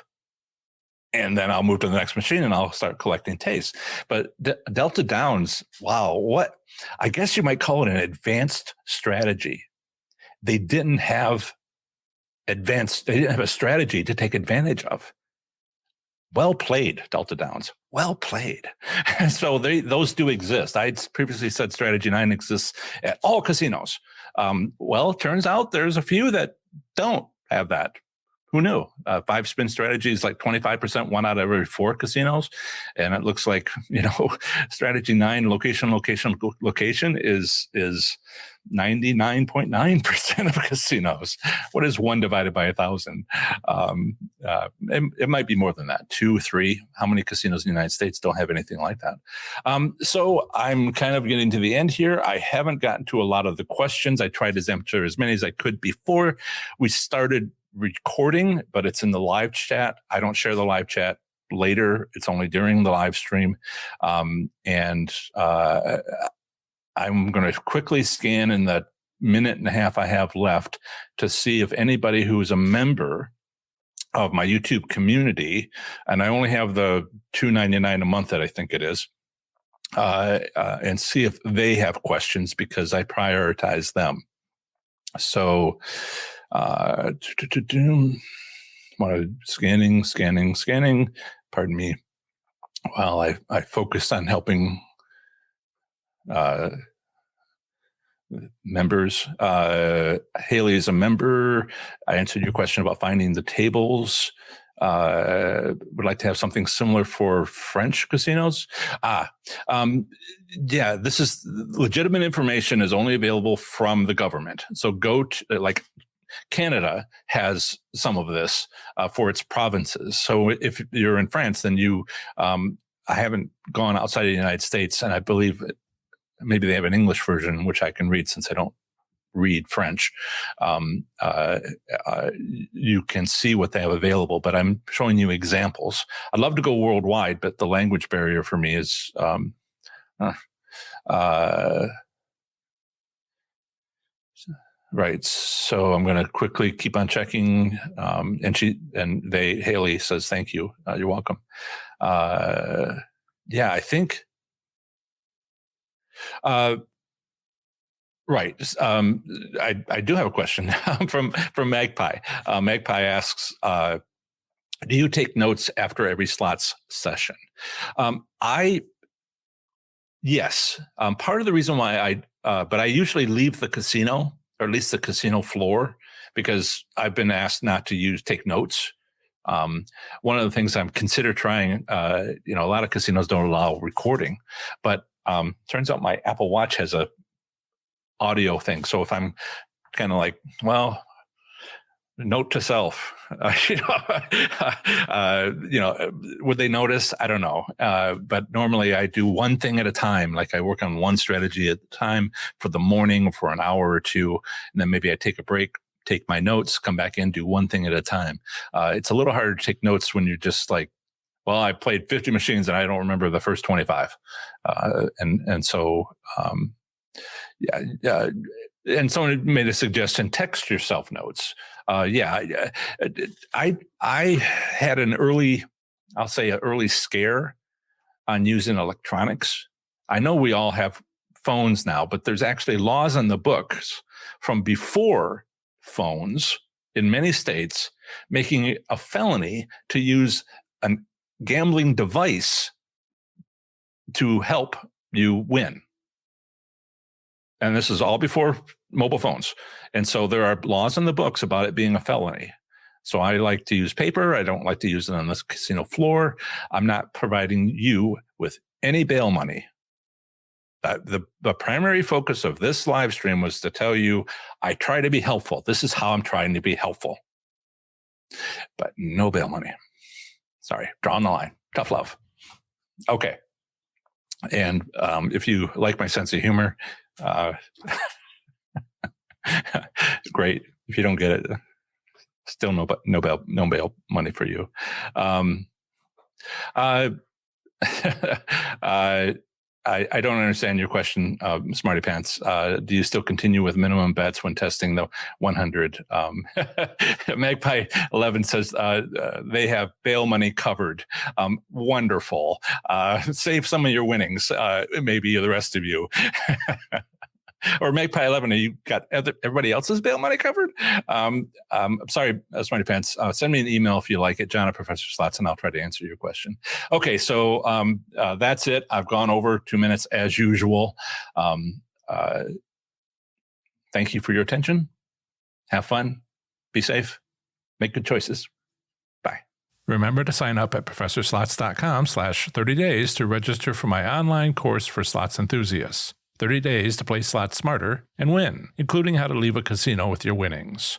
And then I'll move to the next machine and I'll start collecting tastes. But Delta Downs, wow, I guess you might call it an advanced strategy. They didn't have a strategy to take advantage of. Well played, Delta Downs. Well played. So those do exist. I previously said Strategy 9 exists at all casinos. It turns out there's a few that don't have that. Who knew? 5-spin strategy is like 25%, 1 out of every 4 casinos. And it looks like, Strategy 9, location is 99.9% of casinos. What is 1 divided by 1,000? It might be more than that. 2, 3. How many casinos in the United States don't have anything like that? So I'm kind of getting to the end here. I haven't gotten to a lot of the questions. I tried to answer as many as I could before we started recording, but it's in the live chat. I don't share the live chat later. It's only during the live stream. And I'm going to quickly scan in the minute and a half I have left to see if anybody who is a member of my YouTube community, and I only have the $2.99 a month that I think it is, and see if they have questions because I prioritize them. So, scanning. Pardon me. While I focused on helping members. Haley is a member. I answered your question about finding the tables. Would like to have something similar for French casinos. Yeah, this is legitimate information is only available from the government. So go to like Canada has some of this for its provinces. So if you're in France, then I haven't gone outside of the United States, and I believe maybe they have an English version, which I can read since I don't read French. You can see what they have available, but I'm showing you examples. I'd love to go worldwide, but the language barrier for me is right. So I'm going to quickly keep on checking. Haley says, thank you. You're welcome. Yeah, I think. Right. I do have a question from Magpie. Magpie asks, do you take notes after every slots session? Yes. Part of the reason why but I usually leave the casino, or at least the casino floor, because I've been asked not to take notes. One of the things I'm consider trying, a lot of casinos don't allow recording, but turns out my Apple Watch has a audio thing. So if I'm kind of like, well, note to self, would they notice? I don't know. But normally I do one thing at a time. Like I work on one strategy at a time for the morning for an hour or two. And then maybe I take a break, take my notes, come back in, do one thing at a time. It's a little harder to take notes when you're just like, well, I played 50 machines and I don't remember the first 25. So and someone made a suggestion, text yourself notes. I had an early scare on using electronics. I know we all have phones now, but there's actually laws on the books from before phones in many states making it a felony to use a gambling device to help you win. And this is all before mobile phones. And so there are laws in the books about it being a felony. So I like to use paper. I don't like to use it on this casino floor. I'm not providing you with any bail money. The primary focus of this live stream was to tell you, I try to be helpful. This is how I'm trying to be helpful. But no bail money. Sorry, drawing the line. Tough love. Okay. And if you like my sense of humor, great. If you don't get it, still no bail money for you. I don't understand your question, Smarty Pants. Do you still continue with minimum bets when testing the 100? Magpie 11 says they have bail money covered. Wonderful. Save some of your winnings, maybe the rest of you. Or Magpie 11, you got everybody else's bail money covered? I'm sorry, Smarty Pants. Send me an email if you like it, John at Professor Slots, and I'll try to answer your question. Okay, so that's it. I've gone over 2 minutes as usual. Thank you for your attention. Have fun. Be safe. Make good choices. Bye. Remember to sign up at ProfessorSlots.com/30 days to register for my online course for slots enthusiasts. 30 days to play slots smarter and win, including how to leave a casino with your winnings.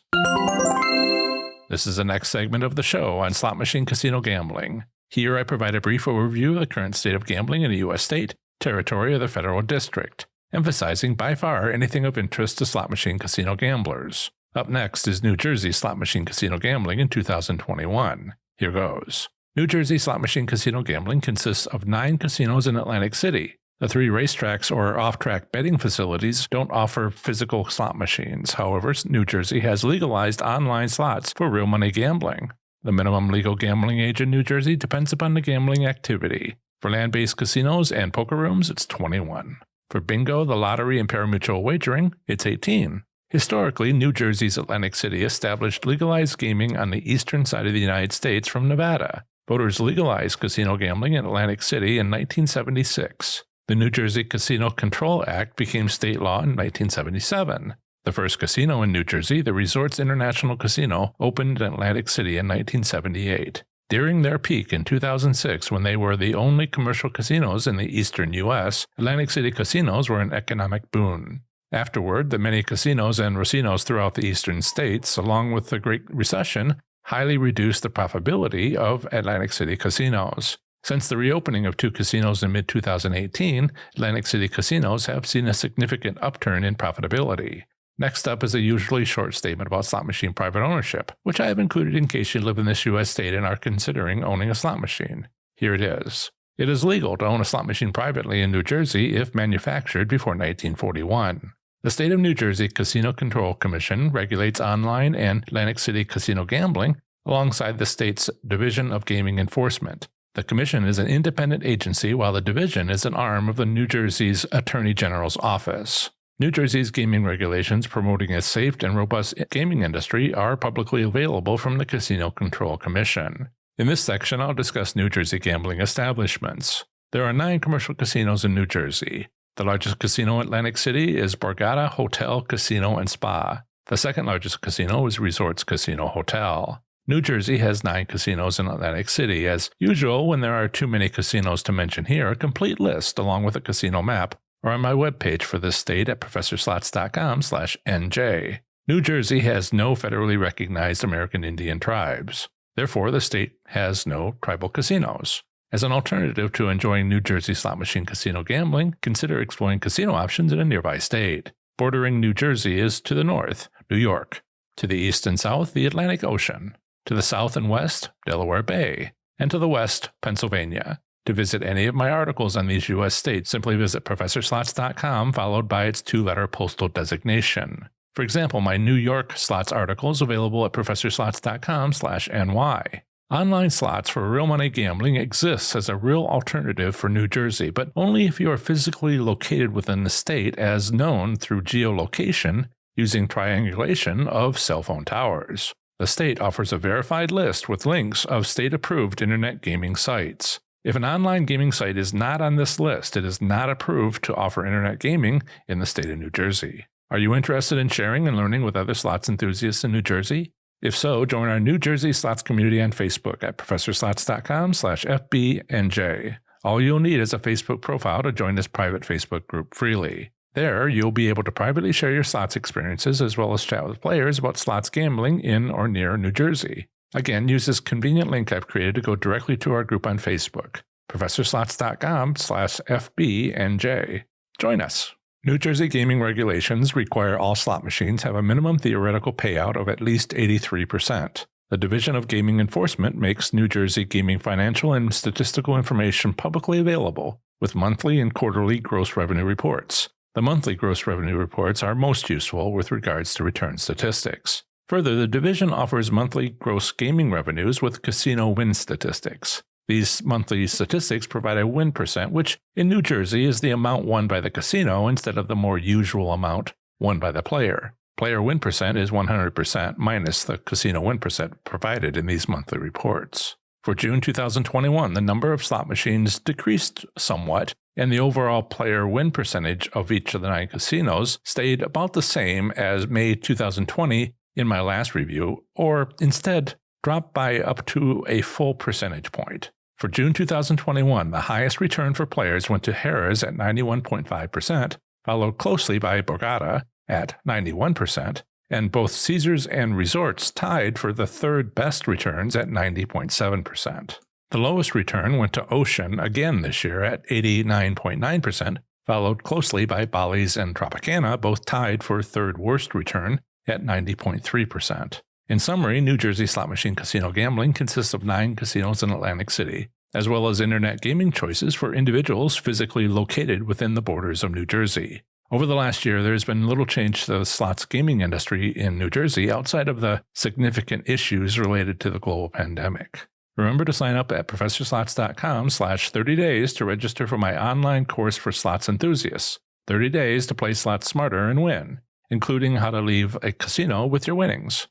This is the next segment of the show on slot machine casino gambling. Here I provide a brief overview of the current state of gambling in a U.S. state, territory, or the federal district, emphasizing by far anything of interest to slot machine casino gamblers. Up next is New Jersey slot machine casino gambling in 2021. Here goes. New Jersey slot machine casino gambling consists of 9 casinos in Atlantic City. The 3 racetracks or off-track betting facilities don't offer physical slot machines. However, New Jersey has legalized online slots for real money gambling. The minimum legal gambling age in New Jersey depends upon the gambling activity. For land-based casinos and poker rooms, it's 21. For bingo, the lottery, and parimutuel wagering, it's 18. Historically, New Jersey's Atlantic City established legalized gaming on the eastern side of the United States from Nevada. Voters legalized casino gambling in Atlantic City in 1976. The New Jersey Casino Control Act became state law in 1977. The first casino in New Jersey, the Resorts International Casino, opened in Atlantic City in 1978. During their peak in 2006, when they were the only commercial casinos in the eastern U.S., Atlantic City casinos were an economic boon. Afterward, the many casinos and racinos throughout the eastern states, along with the Great Recession, highly reduced the profitability of Atlantic City casinos. Since the reopening of 2 casinos in mid-2018, Atlantic City casinos have seen a significant upturn in profitability. Next up is a usually short statement about slot machine private ownership, which I have included in case you live in this U.S. state and are considering owning a slot machine. Here it is. It is legal to own a slot machine privately in New Jersey if manufactured before 1941. The State of New Jersey Casino Control Commission regulates online and Atlantic City casino gambling alongside the state's Division of Gaming Enforcement. The Commission is an independent agency while the Division is an arm of the New Jersey's Attorney General's Office. New Jersey's gaming regulations promoting a safe and robust gaming industry are publicly available from the Casino Control Commission. In this section, I'll discuss New Jersey gambling establishments. There are 9 commercial casinos in New Jersey. The largest casino in Atlantic City is Borgata Hotel, Casino and Spa. The second largest casino is Resorts Casino Hotel. New Jersey has 9 casinos in Atlantic City. As usual, when there are too many casinos to mention here, a complete list along with a casino map are on my webpage for this state at professorslots.com/NJ. New Jersey has no federally recognized American Indian tribes. Therefore, the state has no tribal casinos. As an alternative to enjoying New Jersey slot machine casino gambling, consider exploring casino options in a nearby state. Bordering New Jersey is to the north, New York. To the east and south, the Atlantic Ocean. To the south and west, Delaware Bay. And to the west, Pennsylvania. To visit any of my articles on these U.S. states, simply visit professorslots.com followed by its 2-letter postal designation. For example, my New York slots article is available at professorslots.com/NY. Online slots for real money gambling exists as a real alternative for New Jersey, but only if you are physically located within the state as known through geolocation using triangulation of cell phone towers. The state offers a verified list with links of state-approved internet gaming sites. If an online gaming site is not on this list, it is not approved to offer internet gaming in the state of New Jersey. Are you interested in sharing and learning with other slots enthusiasts in New Jersey? If so, join our New Jersey Slots community on Facebook at professorslots.com/FBNJ. All you'll need is a Facebook profile to join this private Facebook group freely. There, you'll be able to privately share your slots experiences as well as chat with players about slots gambling in or near New Jersey. Again, use this convenient link I've created to go directly to our group on Facebook, professorslots.com/FBNJ. Join us. New Jersey gaming regulations require all slot machines have a minimum theoretical payout of at least 83%. The Division of Gaming Enforcement makes New Jersey gaming financial and statistical information publicly available with monthly and quarterly gross revenue reports. The monthly gross revenue reports are most useful with regards to return statistics. Further, the division offers monthly gross gaming revenues with casino win statistics. These monthly statistics provide a win percent, which in New Jersey is the amount won by the casino instead of the more usual amount won by the player. Player win percent is 100% minus the casino win percent provided in these monthly reports. For June 2021, the number of slot machines decreased somewhat, and the overall player win percentage of each of the 9 casinos stayed about the same as May 2020 in my last review, or instead dropped by up to a full percentage point. For June 2021, the highest return for players went to Harrah's at 91.5%, followed closely by Borgata at 91%, and both Caesars and Resorts tied for the third best returns at 90.7%. The lowest return went to Ocean again this year at 89.9%, followed closely by Bally's and Tropicana, both tied for third worst return at 90.3%. In summary, New Jersey slot machine casino gambling consists of 9 casinos in Atlantic City, as well as internet gaming choices for individuals physically located within the borders of New Jersey. Over the last year, there has been little change to the slots gaming industry in New Jersey outside of the significant issues related to the global pandemic. Remember to sign up at ProfessorSlots.com/30days to register for my online course for slots enthusiasts. 30 days to play slots smarter and win, including how to leave a casino with your winnings.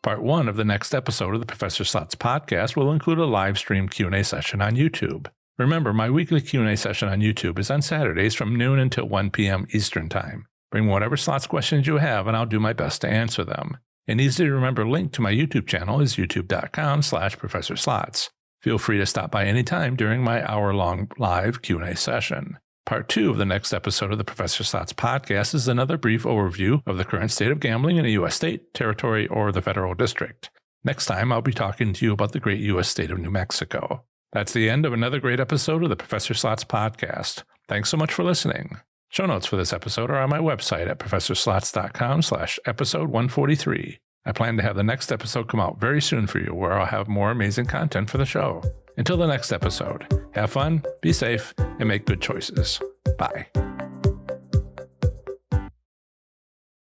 Part 1 of the next episode of the Professor Slots podcast will include a live stream Q&A session on YouTube. Remember, my weekly Q&A session on YouTube is on Saturdays from noon until 1 p.m. Eastern Time. Bring whatever slots questions you have, and I'll do my best to answer them. An easy-to-remember link to my YouTube channel is youtube.com/ProfessorSlots. Feel free to stop by anytime during my hour-long live Q&A session. Part 2 of the next episode of the Professor Slots podcast is another brief overview of the current state of gambling in a U.S. state, territory, or the federal district. Next time, I'll be talking to you about the great U.S. state of New Mexico. That's the end of another great episode of the Professor Slots podcast. Thanks so much for listening. Show notes for this episode are on my website at ProfessorSlots.com/episode 143. I plan to have the next episode come out very soon for you, where I'll have more amazing content for the show. Until the next episode, have fun, be safe, and make good choices. Bye.